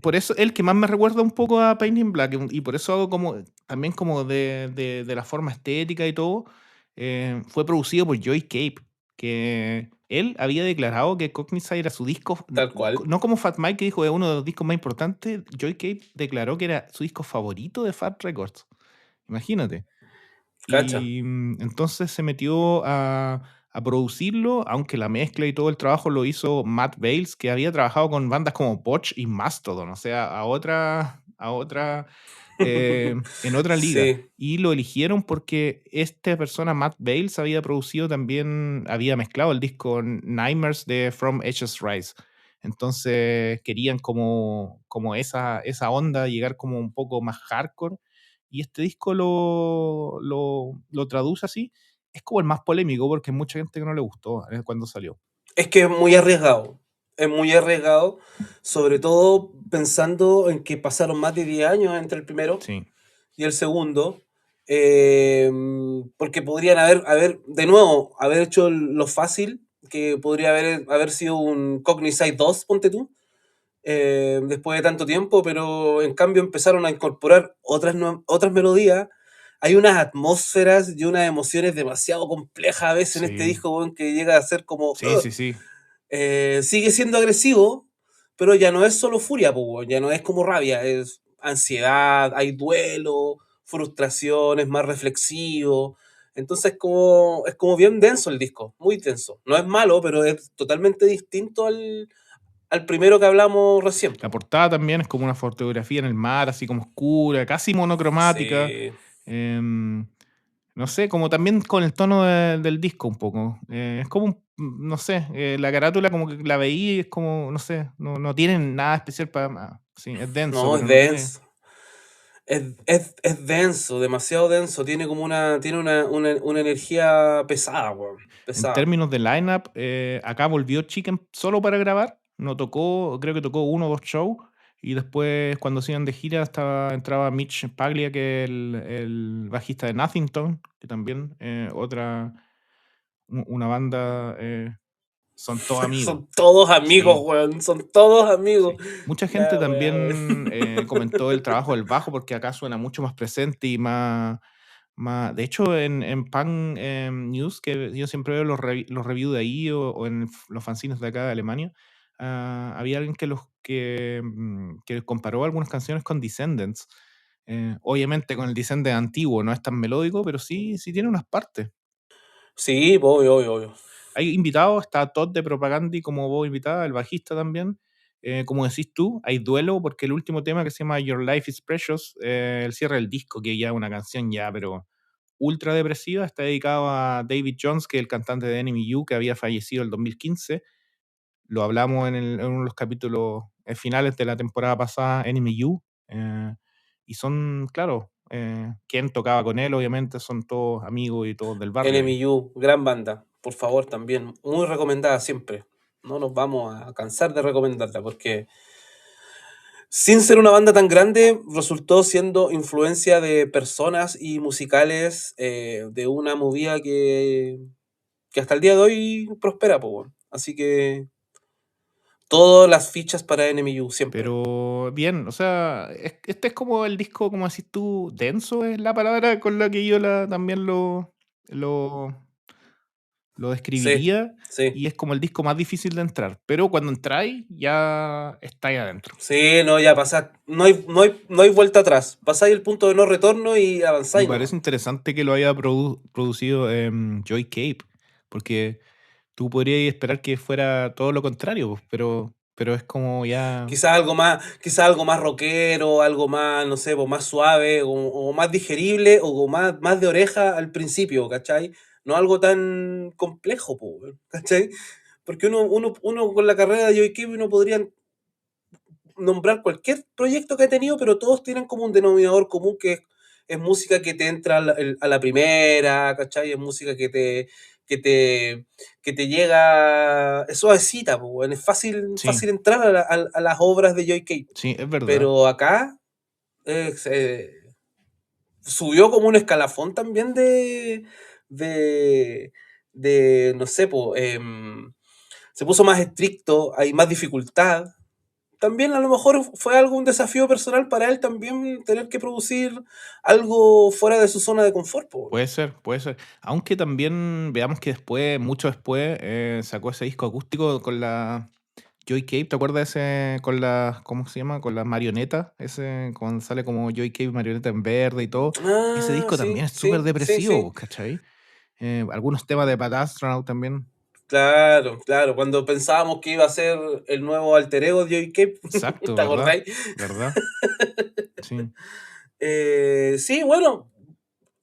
Por eso, el que más me recuerda un poco a Paint in Black, y por eso hago como, también como de la forma estética y todo, fue producido por Joy Cape, que él había declarado que Cognizant era su disco, Tal cual. no como Fat Mike, que dijo es uno de los discos más importantes. Joy Cape declaró que era su disco favorito de Fat Records. Imagínate. Cacha. Y entonces se metió a producirlo, aunque la mezcla y todo el trabajo lo hizo Matt Bales, que había trabajado con bandas como Botch y Mastodon, o sea, en otra liga. Sí. Y lo eligieron porque esta persona, Matt Bales, había producido también, había mezclado el disco Nightmares de From Ashes Rise. Entonces querían como esa onda, llegar como un poco más hardcore, y este disco lo traduce así. Es como el más polémico porque hay mucha gente que no le gustó cuando salió. Es que es muy arriesgado. Es muy arriesgado, sobre todo pensando en que pasaron más de 10 años entre el primero Sí, y el segundo. Porque podrían de nuevo, haber hecho lo fácil, que podría haber sido un Cognizant 2, ponte tú, después de tanto tiempo, pero en cambio empezaron a incorporar otras melodías. Hay unas atmósferas y unas emociones demasiado complejas a veces en este sí, disco, weón, que llega a ser como... sí, sí, sí, sigue siendo agresivo, pero ya no es solo furia, po, weón, ya no es como rabia, es ansiedad, hay duelo, frustración, es más reflexivo. Entonces es como bien denso el disco, muy denso. No es malo, pero es totalmente distinto al primero que hablamos recién, la po. portada también es como una fotografía en el mar, así como oscura, casi monocromática. Sí. em, no sé, como también con el tono del disco un poco. Es como, no sé, la carátula como que la veí y es como, no sé, no tienen nada especial para... Sí, es denso, No, es pero no tiene... denso. Es denso, demasiado denso. Tiene una energía pesada, weón. En Pesada. términos de lineup, acá volvió Chicken solo para grabar. No tocó, creo que tocó uno o dos shows. Y después, cuando se iban de gira, entraba Mitch Paglia, que es el bajista de Nothington, que también una banda, son todos amigos. Son todos amigos, Sí, weón. Son todos amigos. sí. Mucha gente La weá, weón. también comentó el trabajo del bajo porque acá suena mucho más presente y de hecho, en Pan News, que yo siempre veo los reviews de ahí o en los fanzines de acá de Alemania, había alguien que comparó algunas canciones con Descendants. Obviamente con el Descendants antiguo no es tan melódico, pero sí tiene unas partes. Sí, obvio, obvio, obvio. Hay invitados, está Todd de Propaganda como voz invitada, el bajista también. Como decís tú, hay duelo porque el último tema que se llama Your Life is Precious, el cierre del disco, que ya es una canción ya, pero ultra depresiva, está dedicado a David Jones, que es el cantante de Enemy U, que había fallecido el 2015. Lo hablamos en uno de los capítulos finales de la temporada pasada, Enemy U. Y son, claro, quien tocaba con él, obviamente, son todos amigos y todos del barrio ahí. NMU, gran banda. Por favor, también. Muy recomendada siempre. No nos vamos a cansar de recomendarla porque sin ser una banda tan grande, resultó siendo influencia de personas y musicales, de una movida que hasta el día de hoy prospera, po, weón. Así que todas las fichas para NMU siempre. Pero bien, o sea, este es como el disco, como decís tú, denso es la palabra con la que yo también lo, lo Sí, describiría, sí. y es como el disco más difícil de entrar. Pero cuando entráis, ya estáis adentro. Sí, no, ya pasa. No hay vuelta atrás. Pasáis el punto de no retorno y Me avanzáis nomás. parece interesante que lo haya producido Joy Cape, porque tú podrías esperar que fuera todo lo contrario, pues, pero es como ya... Quizás algo más rockero, algo más, no sé, pues más suave, o más digerible, o más de oreja al principio, ¿cachai? No algo tan complejo, po, weón, ¿cachai? porque uno con la carrera de Joy Cave uno podría nombrar cualquier proyecto que ha tenido, pero todos tienen como un denominador común que es música que te entra a la primera, ¿cachai? Es música que te, que te llega, es suavecita, po, weón, es fácil, Sí, fácil entrar a las obras de Joy Cave. sí, es verdad. Pero acá subió como un escalafón también de, no sé, po, se puso más estricto, hay más dificultad. También a lo mejor fue algún desafío personal para él también tener que producir algo fuera de su zona de confort, po. Puede ser, puede ser. Aunque también veamos que después, mucho después, sacó ese disco acústico con la Joy Cave, ¿te acuerdas ese con las, ¿cómo se llama? Con las marionetas, ese cuando sale como Joy Cave marioneta en verde y todo. Ese Ah, disco también sí, es súper sí, sí, depresivo, sí. pues, ¿cachai? Algunos temas de Bad Astronaut también. Claro, claro. Cuando pensábamos que iba a ser el nuevo alter ego de Joey Cape, Exacto, ¿te ¿verdad? acordáis? ¿Verdad? Sí, Sí, bueno,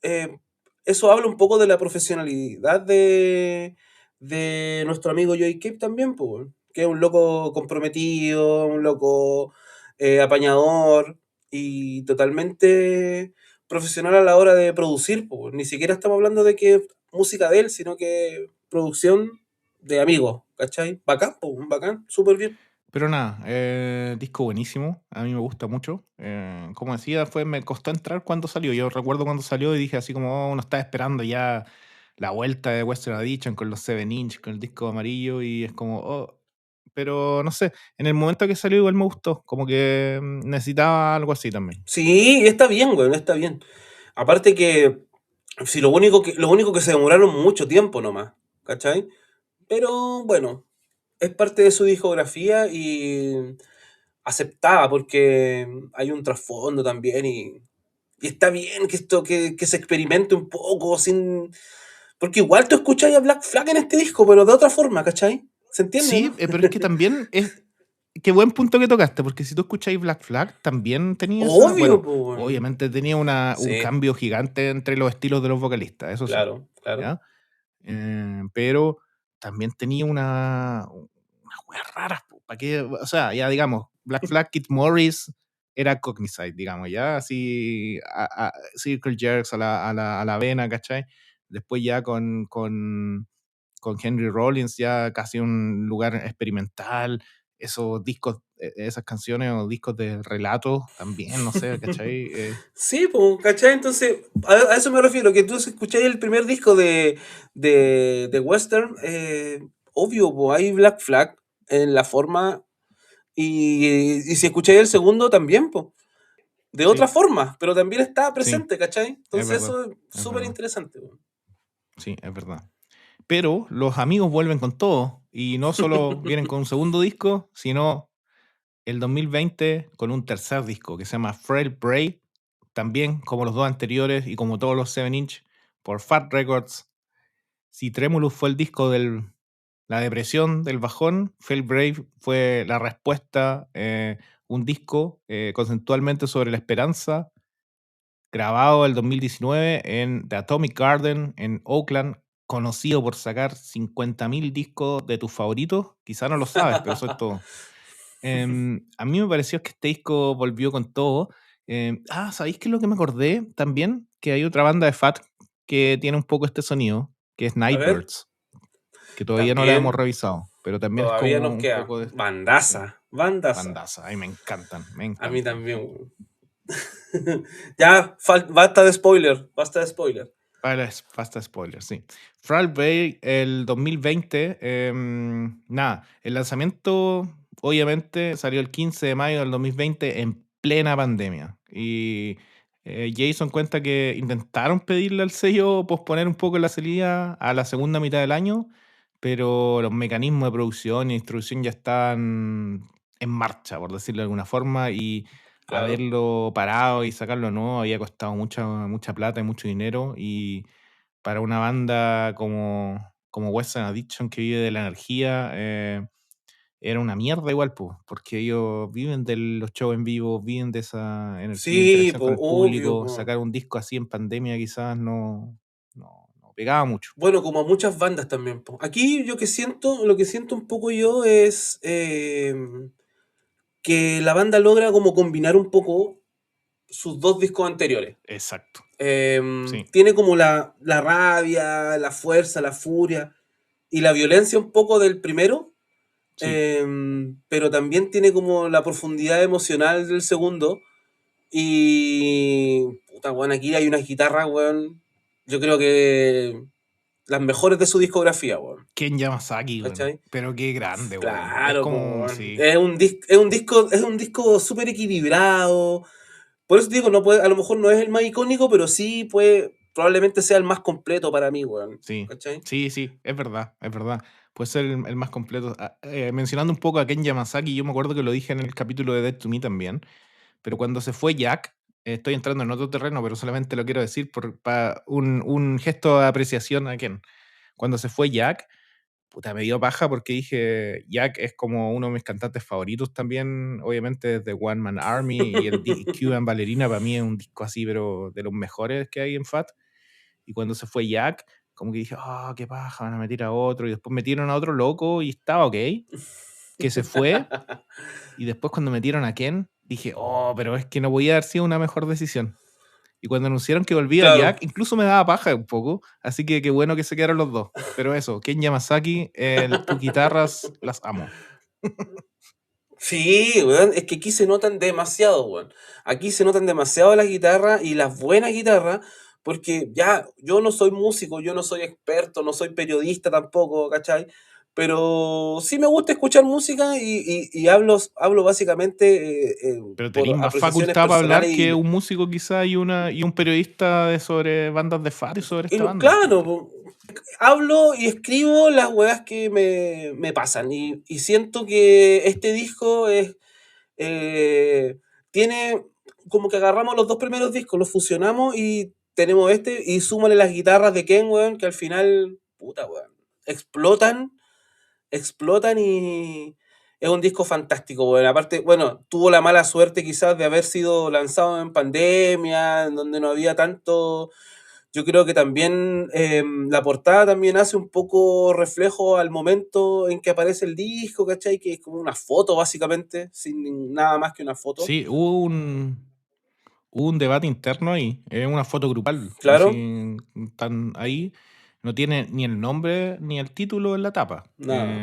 eh, eso habla un poco de la profesionalidad de nuestro amigo Joey Cape también, pues, que es un loco comprometido, un loco apañador y totalmente profesional a la hora de producir, pues. Ni siquiera estamos hablando de que música de él, sino que producción de amigos, ¿cachai? Bacán, pues, bacán, súper bien. pero nada, disco buenísimo, a mí me gusta mucho. Como decía, me costó entrar cuando salió. Yo recuerdo cuando salió y dije así como, oh, uno estaba esperando ya la vuelta de Western Addiction con los 7 inch, con el disco amarillo y es como, oh, pero no sé, en el momento que salió igual me gustó, como que necesitaba algo así también. Sí, está bien, güey, está bien. Aparte que, si lo único que se demoraron mucho tiempo nomás, ¿cachai? Pero bueno, es parte de su discografía y aceptada porque hay un trasfondo también y está bien que esto que se experimente un poco sin. Porque igual tú escuchas a Black Flag en este disco, pero de otra forma, ¿cachai? ¿Se entiende, Sí, no? pero es que también es, qué buen punto que tocaste, porque si tú escucháis Black Flag, también tenía esa, Obvio, bueno, pues, weón. obviamente tenía un Sí, cambio gigante entre los estilos de los vocalistas, eso sí, claro, claro. ¿ya? Pero también tenía unas weas raras, po, ¿para qué? O sea, ya digamos, Black Flag, Kid Morris era Cognizite, digamos, ya, así, Circle Jerks a la vena, ¿cachai? Después ya con Henry Rollins, ya casi un lugar experimental, esos discos, esas canciones o discos de relatos también, no sé, ¿cachai? Sí, pues, ¿cachai? Entonces, a eso me refiero, que tú escucháis el primer disco de Western, obvio, pues hay Black Flag en la forma, y si escucháis el segundo también, pues, de otra Sí, forma, pero también está sí, presente, ¿cachai? es Entonces verdad, eso es es súper verdad, interesante, pues. sí, es verdad. Pero los amigos vuelven con todo y no solo vienen con un segundo disco, sino el 2020 con un tercer disco que se llama Frail Prey, también como los dos anteriores y como todos los 7 inch por Fat Records. Si Tremulous fue el disco de la depresión, del bajón, Frail Brave fue la respuesta, un disco conceptualmente sobre la esperanza, grabado el 2019 en The Atomic Garden en Oakland, conocido por sacar 50.000 discos de tus favoritos. Quizá no lo sabes, pero eso es todo. A mí me pareció que este disco volvió con todo. ¿Sabéis qué es lo que me acordé también? Que hay otra banda de Fat que tiene un poco este sonido, que es A ver, Nightbirds, que todavía no la hemos también, revisado, pero también es todavía como nos un queda poco de... Sí, bandaza, bandaza. bandaza. Ay, me encantan, me A mí encantan. también, weón. Ya, basta de spoiler, basta de spoiler. Basta spoiler, sí. Fall Bay, el 2020, nada, el lanzamiento obviamente salió el 15 de mayo del 2020 en plena pandemia. Y Jason cuenta que intentaron pedirle al sello posponer un poco la salida a la segunda mitad del año, pero los mecanismos de producción y distribución ya estaban en marcha, por decirlo de alguna forma, y Claro. haberlo parado y sacarlo nuevo había costado mucha plata y mucho dinero. Y para una banda como Western Addiction, que vive de la energía, era una mierda igual, pues, porque ellos viven de los shows en vivo, viven de esa energía, Sí, interacción con po, el obvio, público. po. Sacar un disco así en pandemia quizás no pegaba mucho. Bueno, como a muchas bandas también, po. Aquí lo que siento un poco yo es que la banda logra como combinar un poco sus dos discos anteriores. Exacto. Sí, Tiene como la rabia, la fuerza, la furia y la violencia un poco del primero, sí. pero también tiene como la profundidad emocional del segundo. Y puta, weón, aquí hay una guitarra, weón. Yo creo que las mejores de su discografía, weón. Ken Yamasaki, weón. ¿Cachai? Pero qué grande, weón. Es Claro, po, como, weón. sí, Es un disco súper equilibrado. Por eso te digo, no puede, a lo mejor no es el más icónico, pero sí puede, probablemente sea el más completo para mí, weón. sí. ¿Cachai? Sí, sí, es verdad, es verdad. Puede ser el más completo. Mencionando un poco a Ken Yamasaki, yo me acuerdo que lo dije en el capítulo de Dead to Me también, pero cuando se fue Jack, estoy entrando en otro terreno, pero solamente lo quiero decir por un gesto de apreciación a Ken. Cuando se fue Jack, puta, me dio paja porque dije, Jack es como uno de mis cantantes favoritos también, obviamente desde One Man Army y el Cuban Ballerina para mí es un disco así, pero de los mejores que hay en Fat. Y cuando se fue Jack, como que dije, ah, qué paja, van a meter a otro. Y después metieron a otro loco y estaba ok, que se fue. Y después cuando metieron a Ken, dije, oh, pero es que no podía haber sido una mejor decisión. Y cuando anunciaron que volvía Claro. Jack, incluso me daba paja un poco. Así que qué bueno que se quedaron los dos. Pero eso, Ken Yamasaki, tus guitarras las amo. Sí, weón, es que aquí se notan demasiado, weón. Aquí se notan demasiado las guitarras y las buenas guitarras, porque ya, yo no soy músico, yo no soy experto, no soy periodista tampoco, ¿cachai? Pero sí me gusta escuchar música y hablo básicamente Pero por tenéis más apreciaciones facultad para personales hablar que un músico quizá y un periodista sobre bandas de Fat y sobre esta banda. claro, po, hablo y escribo las weas que me pasan y siento que este disco eh, tiene como que agarramos los dos primeros discos, los fusionamos y tenemos este, y súmale las guitarras de Ken, weón, que al final, puta, weón, explotan y es un disco fantástico, weón. Aparte, bueno, tuvo la mala suerte quizás de haber sido lanzado en pandemia, en donde no había tanto. Yo creo que también la portada también hace un poco reflejo al momento en que aparece el disco, ¿cachai? Que es como una foto, básicamente, sin nada más que una foto. Sí, hubo un debate interno ahí, es una foto grupal, Claro, así, están ahí, no tiene ni el nombre ni el título en la tapa, nada.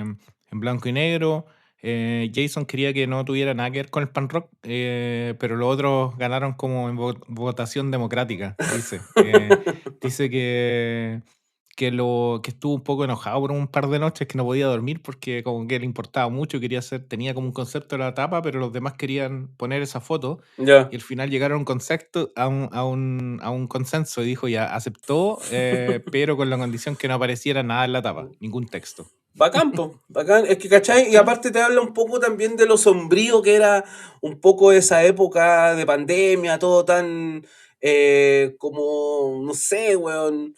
en blanco y negro. Jason quería que no tuviera nada que ver con el pan rock, pero los otros ganaron como en votación democrática, dice. Dice que estuvo un poco enojado por un par de noches que no podía dormir porque como que le importaba mucho, tenía como un concepto de la tapa, pero los demás querían poner esa foto Ya. y al final llegaron a un concepto, a un consenso y dijo ya, aceptó, pero con la condición que no apareciera nada en la tapa, ningún texto. Bacán, po, bacán. Es que, ¿cachai? Y aparte te habla un poco también de lo sombrío que era un poco esa época de pandemia, todo tan como, no sé, weón.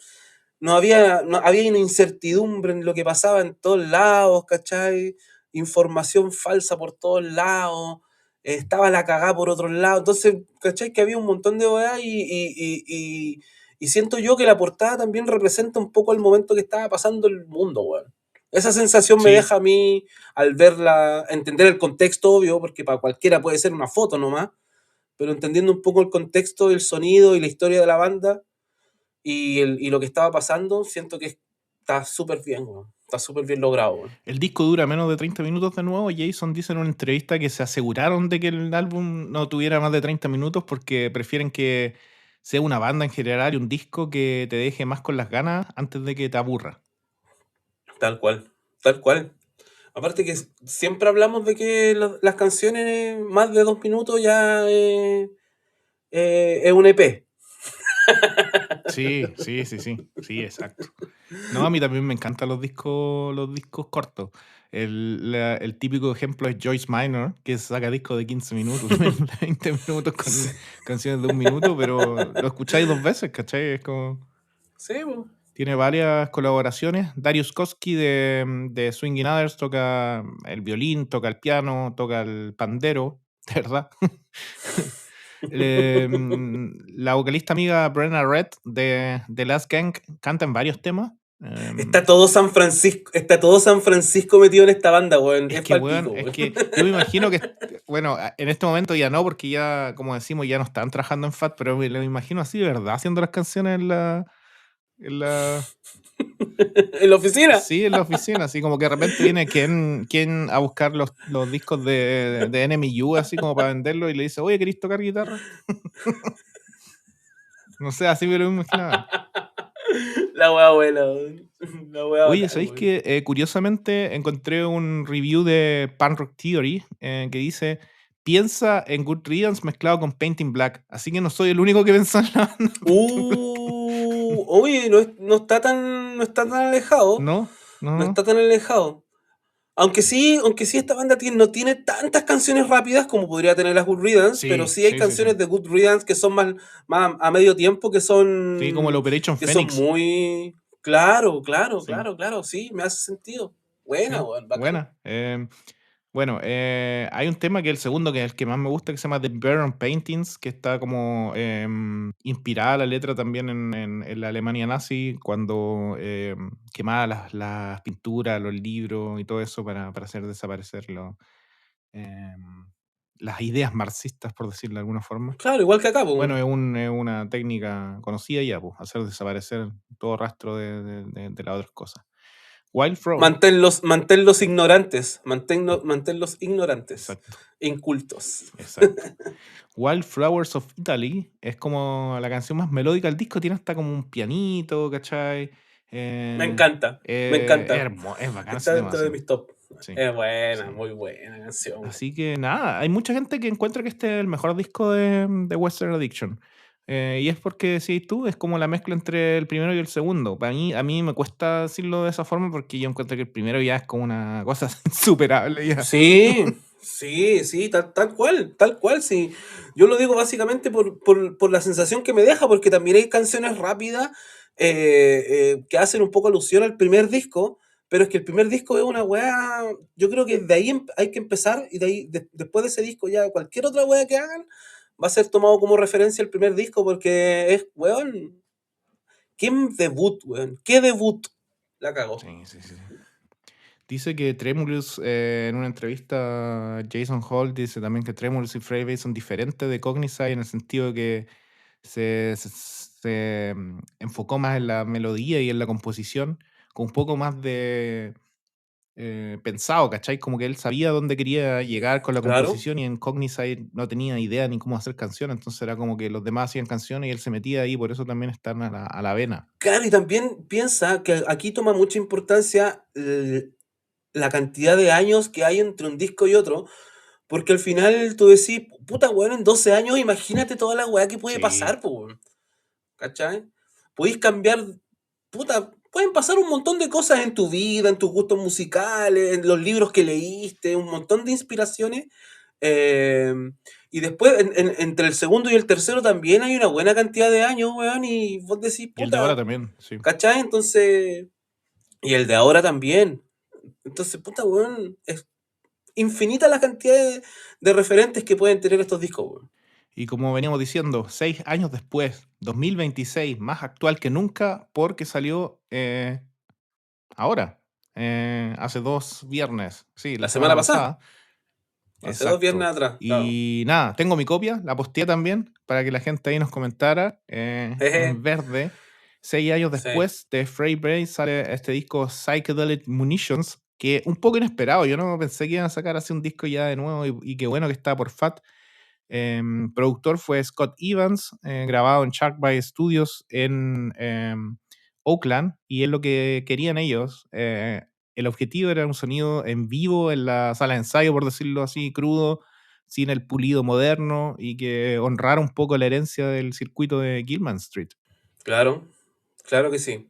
No había una incertidumbre en lo que pasaba en todos lados, ¿cachai? Información falsa por todos lados, estaba la cagada por otros lados. Entonces, ¿cachai? Que había un montón de weá y siento yo que la portada también representa un poco el momento que estaba pasando el mundo, weón. Esa sensación me Sí, deja a mí al verla, entender el contexto, obvio, porque para cualquiera puede ser una foto nomás, pero entendiendo un poco el contexto, el sonido y la historia de la banda y lo que estaba pasando, siento que está súper bien, weón. Está súper bien logrado, weón. el disco dura menos de 30 minutos de nuevo. Jason dice en una entrevista que se aseguraron de que el álbum no tuviera más de 30 minutos porque prefieren que sea una banda en general y un disco que te deje más con las ganas antes de que te aburra. Tal cual, tal cual. Aparte que siempre hablamos de que las canciones más de 2 minutos ya es un EP. Sí, sí, sí, sí, sí, exacto. No, a mí también me encantan los discos cortos. El típico ejemplo es Joyce Minor, que saca discos de 15 minutos, menos de 20 minutos con canciones de un minuto, pero lo escucháis dos veces, ¿cachai? Es como, Sí, po. tiene varias colaboraciones. Darius Koski de Swingin' Others toca el violín, toca el piano, toca el pandero, de verdad. La vocalista amiga Brenna Red de Last Gang canta en varios temas. Está todo San Francisco metido en esta banda, weón. Es Es que, weón, palpico, es weón. que yo me imagino que, bueno, en este momento ya no, porque ya, como decimos, ya no están trabajando en FAT, pero me lo imagino así, de verdad, haciendo las canciones en la, En la oficina. sí, en la oficina, así como que de repente viene quien a buscar los discos de Enemy U, así como para venderlos, y le dice, oye, ¿querés tocar guitarra? No sé, así me lo imaginaba. La wea buena, weón. La wea Oye, bacán, ¿sabéis weón. que curiosamente encontré un review de Punk Rock Theory que dice: piensa en Good Riddance mezclado con Painting Black? Así que no soy el único que pensó en la banda Painting Black. Oye, no está tan alejado. No, no, No no. está tan alejado. Aunque sí esta banda no tiene tantas canciones rápidas como podría tener las Good Riddance, pero Sí, sí hay sí, sí, sí. canciones de Good Riddance que son más a medio tiempo, Sí, como el Operation que son Phoenix. muy... Claro, claro, Sí, claro, claro, sí, me hace sentido. Buena, sí, weón, bacán. buena. Bueno, hay un tema que es el segundo, que es el que más me gusta, que se llama The Burn Paintings, que está como inspirada la letra también en la Alemania nazi, cuando quemaba las pinturas, los libros y todo eso para hacer desaparecer em, las ideas marxistas, por decirlo de alguna forma. Claro, igual que acá, pues. Bueno, es una técnica conocida ya, pues, hacer desaparecer todo rastro de las otras cosas. Wild Flower, Manténlos ignorantes, manténlos ignorantes, exacto, incultos. exacto. Wildflowers of Italy es como la canción más melódica del disco, tiene hasta como un pianito, ¿cachai? Me Eh, encanta, me encanta. es bacán ese Está tema, dentro de sí. mis top. Sí, Es buena, sí. muy buena canción. Así que nada, hay mucha gente que encuentra que este es el mejor disco de Western Addiction. Y es porque, decís tú, es como la mezcla entre el primero y el segundo. A mí me cuesta decirlo de esa forma porque yo encuentro que el primero ya es como una cosa insuperable ya. Sí, sí, sí, tal cual, sí. Yo lo digo básicamente por la sensación que me deja, porque también hay canciones rápidas que hacen un poco alusión al primer disco, pero es que el primer disco es una weá, yo creo que de ahí hay que empezar y de ahí, después de ese disco ya cualquier otra weá que hagan va a ser tomado como referencia el primer disco, porque es, weón, ¿qué debut, weón? ¿Qué debut? La cagó. Sí, sí, sí. Dice que Tremulous, en una entrevista, Jason Hall dice también que Tremulous y Freebase son diferentes de Cognizant en el sentido que se enfocó más en la melodía y en la composición, con un poco más de pensado, ¿cachai? Como que él sabía dónde quería llegar con la Claro. composición y en Cognizant no tenía idea ni cómo hacer canciones, entonces era como que los demás hacían canciones y él se metía ahí, por eso también están a la vena. Claro, y también piensa que aquí toma mucha importancia la cantidad de años que hay entre un disco y otro, porque al final tú decís, puta weón, en 12 años imagínate toda la weá que puede Sí, pasar, pues, weón, ¿cachai? Podéis cambiar, puta, pueden pasar un montón de cosas en tu vida, en tus gustos musicales, en los libros que leíste, un montón de inspiraciones. eh, y después, entre el segundo y el tercero también hay una buena cantidad de años, weón, y vos decís, y el de ahora puta, también, sí. ¿cachai? Entonces, y el de ahora también. Entonces, puta, weón, es infinita la cantidad de referentes que pueden tener estos discos, weón. Y como veníamos diciendo, 6 años después, 2026, más actual que nunca, porque salió ahora, hace 2 viernes, sí, la La semana semana pasada, pasada. hace 2 viernes Exacto. atrás, claro. Y nada, tengo mi copia, la posteé también para que la gente ahí nos comentara. En Jeje, verde, 6 años sí, después de Frey Brain sale este disco Psychedelic Munitions, que un poco inesperado. Yo no pensé que iban a sacar así un disco ya de nuevo y qué bueno que está por FAT. Productor fue Scott Evans, grabado en Shark Bay Studios en Oakland, y es lo que querían ellos. El objetivo era un sonido en vivo en la sala de ensayo, por decirlo así, crudo, sin el pulido moderno, y que honrara un poco la herencia del circuito de Gilman Street. claro, claro que sí.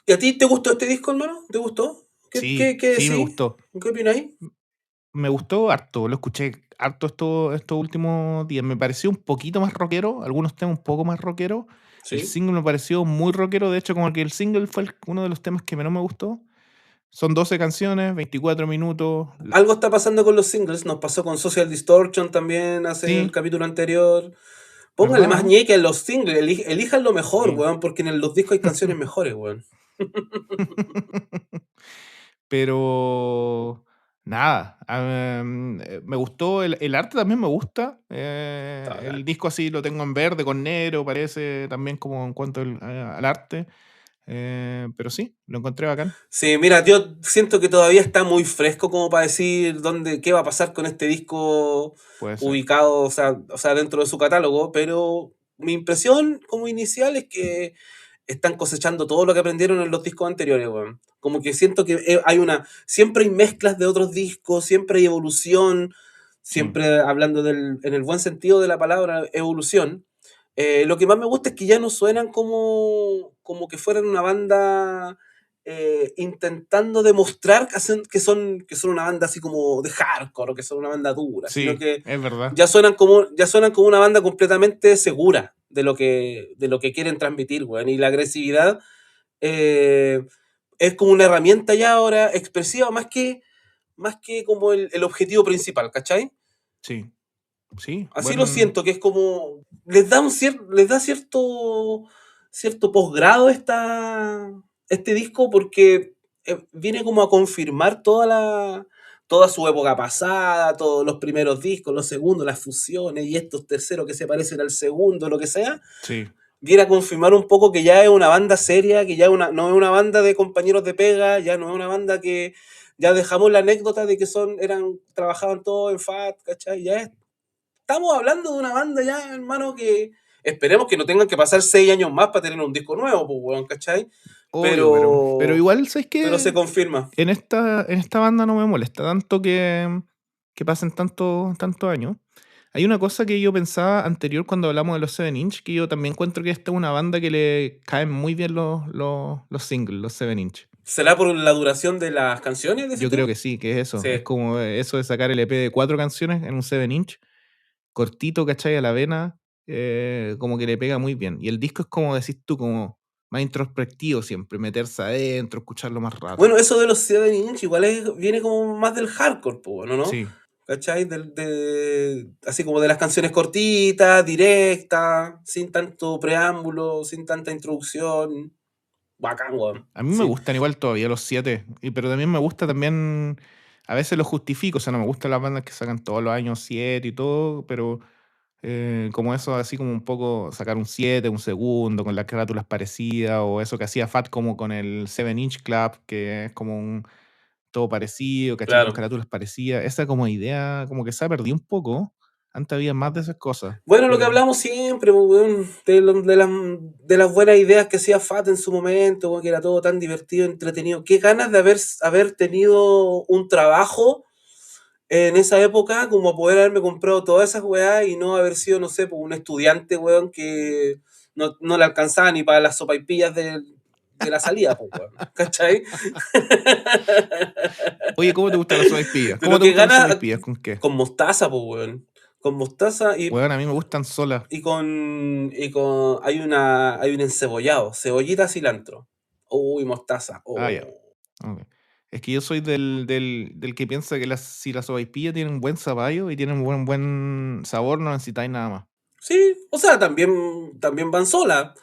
¿Y a ti te gustó este disco, hermano? ¿Te gustó? Sí, ¿Qué sí, me decís? gustó. ¿Qué opináis? Me gustó harto, lo escuché harto estos últimos días. Me pareció un poquito más rockero, algunos temas un poco más rockero. El Sí. single me pareció muy rockero, de hecho, como que el single fue uno de los temas que menos me gustó. Son 12 canciones, 24 minutos. Algo está pasando con los singles, nos pasó con Social Distortion también hace el Sí, capítulo anterior. Póngale más ¿verdad? ñeque en los singles, elijan lo mejor, Sí. weón, porque en los discos hay canciones mejores, weón. Pero nada, me gustó el arte también me gusta. Está El bacán. disco así lo tengo en verde con negro, parece también como en cuanto al arte. Pero sí, lo encontré bacán. Sí, mira, yo siento que todavía está muy fresco como para decir qué va a pasar con este disco Puede ser. ubicado, o sea, dentro de su catálogo, pero mi impresión como inicial es que están cosechando todo lo que aprendieron en los discos anteriores, weón. Como que siento que siempre hay mezclas de otros discos, siempre hay evolución, Sí, siempre hablando en el buen sentido de la palabra, evolución. Lo que más me gusta es que ya no suenan como que fueran una banda intentando demostrar que son una banda así como de hardcore o que son una banda dura, sino sí, que es verdad. ya suenan como una banda completamente segura de lo que quieren transmitir, weón. Y la agresividad eh, es como una herramienta ya ahora expresiva más que como el objetivo principal, ¿cachai? Sí, sí, Así lo bueno, siento, que es como. Les da cierto posgrado este disco porque viene como a confirmar toda su época pasada, todos los primeros discos, los segundos, las fusiones y estos terceros que se parecen al segundo, lo que sea. sí, Viene a confirmar un poco que ya es una banda seria, que ya no es una banda de compañeros de pega, ya no es una banda que ya dejamos la anécdota de que trabajaban todos en FAT, ¿cachai? Estamos hablando de una banda ya, hermano, que esperemos que no tengan que pasar 6 años más para tener un disco nuevo, pues, weón, ¿cachai? obvio, pero Pero, igual, ¿sabes pero se qué? confirma. En esta banda no me molesta tanto que pasen tantos años. Hay una cosa que yo pensaba anterior cuando hablamos de los 7 Inch, que yo también encuentro que esta es una banda que le caen muy bien los singles, los 7 Inch. ¿Será por la duración de las canciones, decís Yo creo tú? que sí, que es eso. Es Sí, como eso de sacar el EP de 4 canciones en un 7 Inch, cortito, ¿cachai? A la vena, como que le pega muy bien. Y el disco es como decís tú, como más introspectivo siempre, meterse adentro, escucharlo más rato. bueno, eso de los 7 inch igual viene como más del hardcore, pues, bueno, ¿no? Sí, ¿Cachai? Así como de las canciones cortitas, directas, sin tanto preámbulo, sin tanta introducción. Bacán, weón. a mí me Sí, gustan igual todavía los 7, pero también me gusta también, a veces lo justifico, o sea, no me gustan las bandas que sacan todos los años 7 y todo, pero como eso, así como un poco sacar un 7 un segundo, con las carátulas parecidas, o eso que hacía Fat como con el 7 Inch Club, que es como un todo parecido, ¿cachai? Con claro. carátulas parecidas. Esa como idea, como que se ha perdido un poco. Antes había más de esas cosas, Bueno, lo que pero hablamos siempre, pues, weón, de las buenas ideas que hacía Fat en su momento, weón, que era todo tan divertido, entretenido. Qué ganas de haber tenido un trabajo en esa época, como poder haberme comprado todas esas weas y no haber sido, no sé, pues, un estudiante, weón, que no le alcanzaba ni para las sopaipillas de la salida, pues, weón. ¿Cachai? oye, ¿cómo te gustan las sopaipillas? ¿Cómo Pero te qué gustan las ganas sopaipillas? ¿Con qué? con mostaza, pues, weón. Con mostaza y Weón, a mí me gustan solas. hay un encebollado, cebollita, cilantro. Uy, mostaza. Ah, Oh. ya. Ok. Es que yo soy del que piensa que si la sopaipilla tiene un buen zapallo y tiene un buen sabor, no necesitáis nada más. Sí, o sea, también van solas.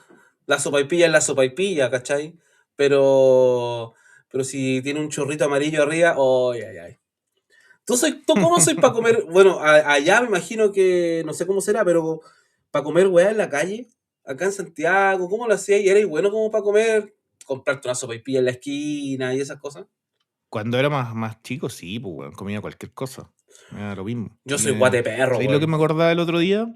La sopaipilla es la sopaipilla, ¿cachai? Pero si tiene un chorrito amarillo arriba, oh, ay, ay, ay. ¿Tú cómo soy para comer? Bueno, allá me imagino que, no sé cómo será, pero para comer weá en la calle, acá en Santiago, ¿cómo lo hacías? ¿Y eres bueno como para comer? Comprarte una sopaipilla en la esquina y esas cosas. Cuando era más chico, sí, pues, weón, comía cualquier cosa. Me da lo mismo. Yo soy guate perro, ¿Sabéis lo que weón. me acordaba el otro día?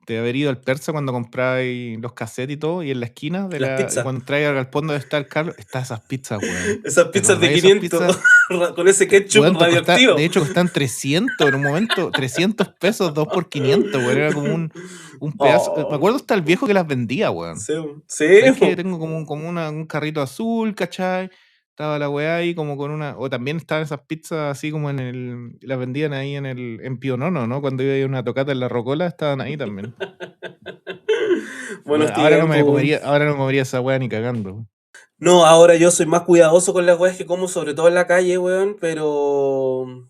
De haber ido al Persa cuando compráis los cassettes y todo, y en la esquina Las y pizzas. cuando entráis al galpón donde está el Carlos, están esas pizzas, weón. Esas ¿Te pizzas de acordáis de esas 500 pizzas? con ese ketchup Weón, de radioactivo. hecho, costaban 300 en un momento, 300 pesos, 2 por 500, weón. Era como un pedazo. Me Oh, acuerdo hasta el viejo que las vendía, weón. sí, sí, ¿Sabéis que po. tengo un carrito azul, ¿cachai? Estaba la weá ahí como con una. O también estaban esas pizzas así como las vendían ahí en Pío Nono, ¿no? Cuando iba a ir a una tocata en la Rocola, estaban ahí también. Buenos Bueno, ahora no me tiempos. comería, ahora no comería esa weá ni cagando. No, ahora yo soy más cuidadoso con las weas que como, sobre todo en la calle, weón, pero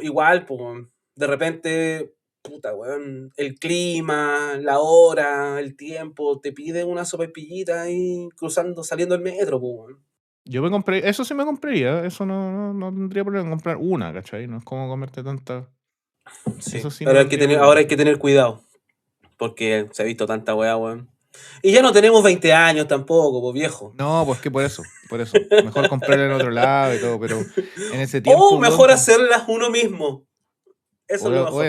igual, pues, weón, de repente, puta, weón, el clima, la hora, el tiempo, te pide una sopaipillita ahí cruzando, saliendo el metro, pues, weón. Yo me compré eso sí me compraría, eso no tendría problema en comprar una, ¿cachai? No es como comerte tantas. Eso Sí, sí no pero tendría ahora problema. hay que tener cuidado, porque se ha visto tanta wea, weón. Y ya no tenemos 20 años tampoco, pues viejo. No, pues que por eso. Mejor comprarla en otro lado y todo, pero en ese O tiempo, weón, mejor hacerlas uno mismo. Eso es lo o mejor.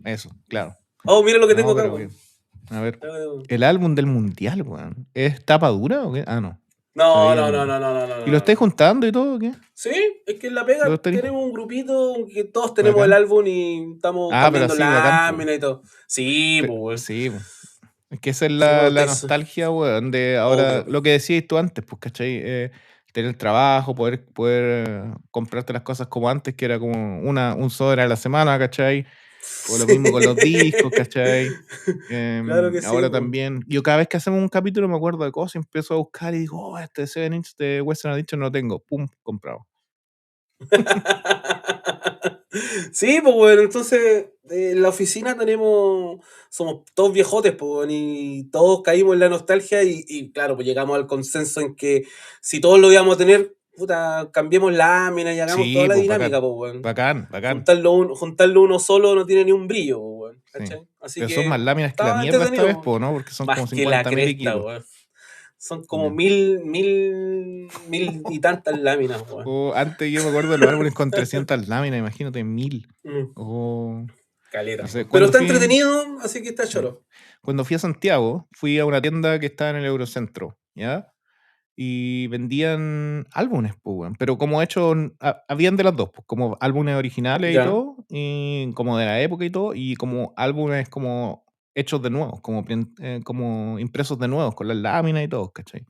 eso, claro. Oh, mira lo que tengo No, acá, pero weón. bien. A ver, el álbum del mundial, weón. ¿Es tapa dura o qué? Ah, no. Se No, veía no, no, el. no, no, no, no, ¿Y lo no, estáis no. juntando y todo o qué? Sí, es que en La ¿Lo Pega estáis? tenemos un grupito que todos tenemos el Bacán. álbum y estamos Ah, pero cambiando así, bacán, pues. lámina y todo. Sí, pues, weón. Sí, po. Es que esa es Sí, cuando la estáis. nostalgia, weón, de ahora, Obvio. lo que decías tú antes, pues, ¿cachai? Tener trabajo, poder comprarte las cosas como antes, que era como un sobre a la semana, ¿cachai? O lo Sí. mismo con los discos, ¿cachai? Claro que sí, Ahora pues. también, yo cada vez que hacemos un capítulo me acuerdo de cosas, empiezo a buscar y digo, oh, este 7 inch de Western Addiction no lo tengo, pum, comprado. Sí, pues bueno, entonces en la oficina somos todos viejotes, pues, weón, y todos caímos en la nostalgia y claro, pues llegamos al consenso en que si todos lo íbamos a tener, puta, cambiemos lámina y hagamos toda Sí, la pues, dinámica, bacán, pues, weón. bacán, bacán, Juntarlo uno solo no tiene ni un brillo, pues, weón, sí. ¿cachai? Así Pero son más que láminas que la estaba mierda esta vez, entretenido, pues, ¿no? Porque son como más que la 50.000 cresta, equipos. weón. Son como Ya. mil y tantas láminas, weón. O antes yo me acuerdo de los álbumes con 300 láminas, imagínate, 1000. Mm. O Caleta, no sé, weón. Pero está entretenido, así que está sí, choro. cuando fui a Santiago, fui a una tienda que estaba en el Eurocentro, ¿ya? Y vendían álbumes, pues, weón, pero como hechos, habían de las dos, pues, como álbumes originales y Ya. todo, y como de la época y todo, y como álbumes como hechos de nuevo, como impresos de nuevo, con las láminas y todo, ¿cachai?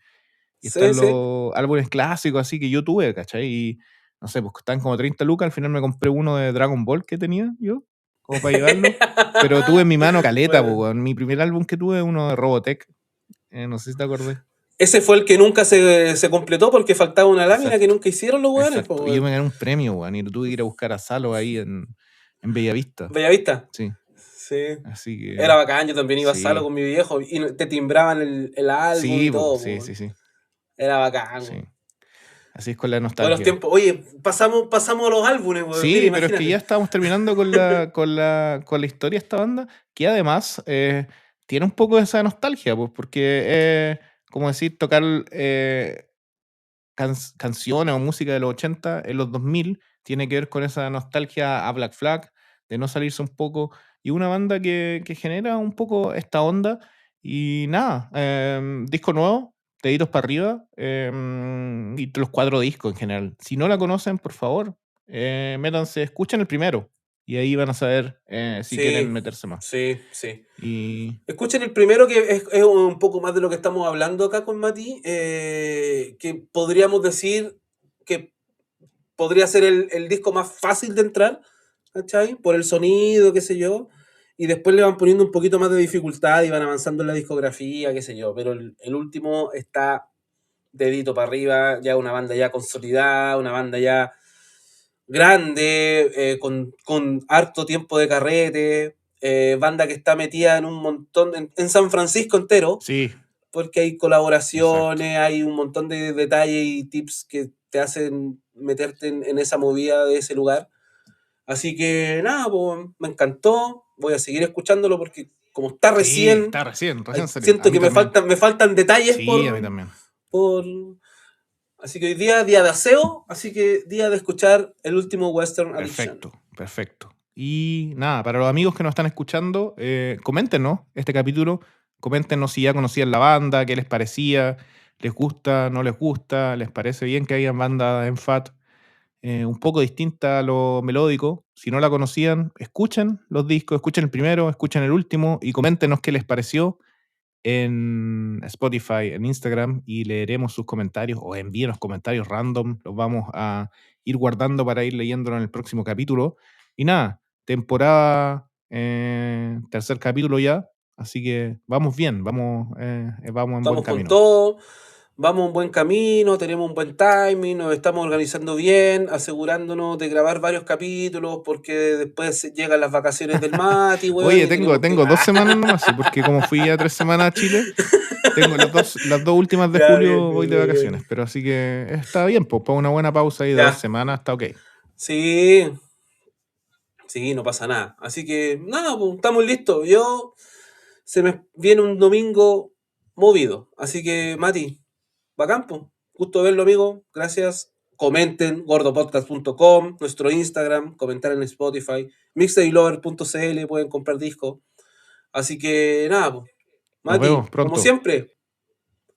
Y Sí, están sí. los álbumes clásicos así que yo tuve, ¿cachai? Y no sé, pues costaban como 30 lucas. Al final me compré uno de Dragon Ball que tenía yo, como para llevarlo. Pero tuve en mi mano caleta, pues, Bueno, weón. Mi primer álbum que tuve, uno de Robotech. No sé si te acordás. ese fue el que nunca se completó porque faltaba una lámina que Exacto, nunca hicieron los weones, pues, exacto. Y yo me weón. gané un premio, weón. Y lo tuve que ir a buscar a Salo ahí en Bellavista. Bellavista. Sí. Sí. Así que, Era bacán, yo también iba a Salo sí. con mi viejo y te timbraban el álbum y Sí, pues, todo, pues, sí, sí, weón. sí. Era bacán, Sí. weón. Así es con la Buenos nostalgia. tiempos. Oye, pasamos a los álbumes, weón. Mira, Sí, pero es que ya imagínate. estamos terminando con la historia de esta banda, que además tiene un poco de esa nostalgia, pues, porque, como decir, tocar canciones o música de los 80 en los 2000 tiene que ver con esa nostalgia a Black Flag, de no salirse un poco, y una banda que genera un poco esta onda, y nada, disco nuevo, deditos para arriba, y los 4 discos en general. Si no la conocen, por favor, métanse, escuchen el primero, y ahí van a saber si quieren Sí, meterse más. sí, sí. Y Escuchen el primero, que es un poco más de lo que estamos hablando acá con Mati, que podríamos decir que podría ser el disco más fácil de entrar, ¿cachai? Por el sonido, qué sé yo, y después le van poniendo un poquito más de dificultad y van avanzando en la discografía, qué sé yo, pero el último está dedito para arriba, ya una banda ya consolidada, una banda ya grande, con harto tiempo de carrete, banda que está metida en un montón, en San Francisco entero, sí, porque hay exacto. colaboraciones, hay un montón de detalles y tips que te hacen meterte en esa movida de ese lugar. Así que nada, pues, me encantó, voy a seguir escuchándolo porque como está Sí, recién, está recién salió. A siento mí que también. me faltan detalles Sí, a mí también. por... Así que hoy día de aseo, así que día de escuchar el último Western Addiction. Perfecto, perfecto. Y nada, para los amigos que nos están escuchando, coméntenos este capítulo, coméntenos si ya conocían la banda, qué les parecía, les gusta, no les gusta, les parece bien que hayan bandas en FAT un poco distinta a lo melódico. Si no la conocían, escuchen los discos, escuchen el primero, escuchen el último y coméntenos qué les pareció en Spotify, en Instagram y leeremos sus comentarios o envíenos comentarios random. Los vamos a ir guardando para ir leyéndolo en el próximo capítulo. Y nada, temporada, tercer capítulo ya. Así que vamos bien, vamos en buen Vamos con camino. todo. vamos un buen camino, tenemos un buen timing, nos estamos organizando bien, asegurándonos de grabar varios capítulos, porque después llegan las vacaciones del Mati, weón, Oye, y tenemos que... tengo 2 semanas nomás, sí, porque como fui ya 3 semanas a Chile, tengo las dos últimas de Ya, bien, julio voy bien, de bien, vacaciones, bien. pero así que está bien, pues para una buena pausa ahí de 2 Ya, semanas está okey. sí, sí, no pasa nada. Así que, nada, pues, estamos listos. Se me viene un domingo movido. Así que, Mati, bacán, pues. Gusto verlo, amigo. Gracias. Comenten, gordopodcast.com, nuestro Instagram, comentar en Spotify, mixtapelover.cl, pueden comprar discos. Así que, nada, pues. Nos vemos Mati, como pronto. siempre,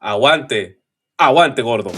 aguante, aguante, gordo.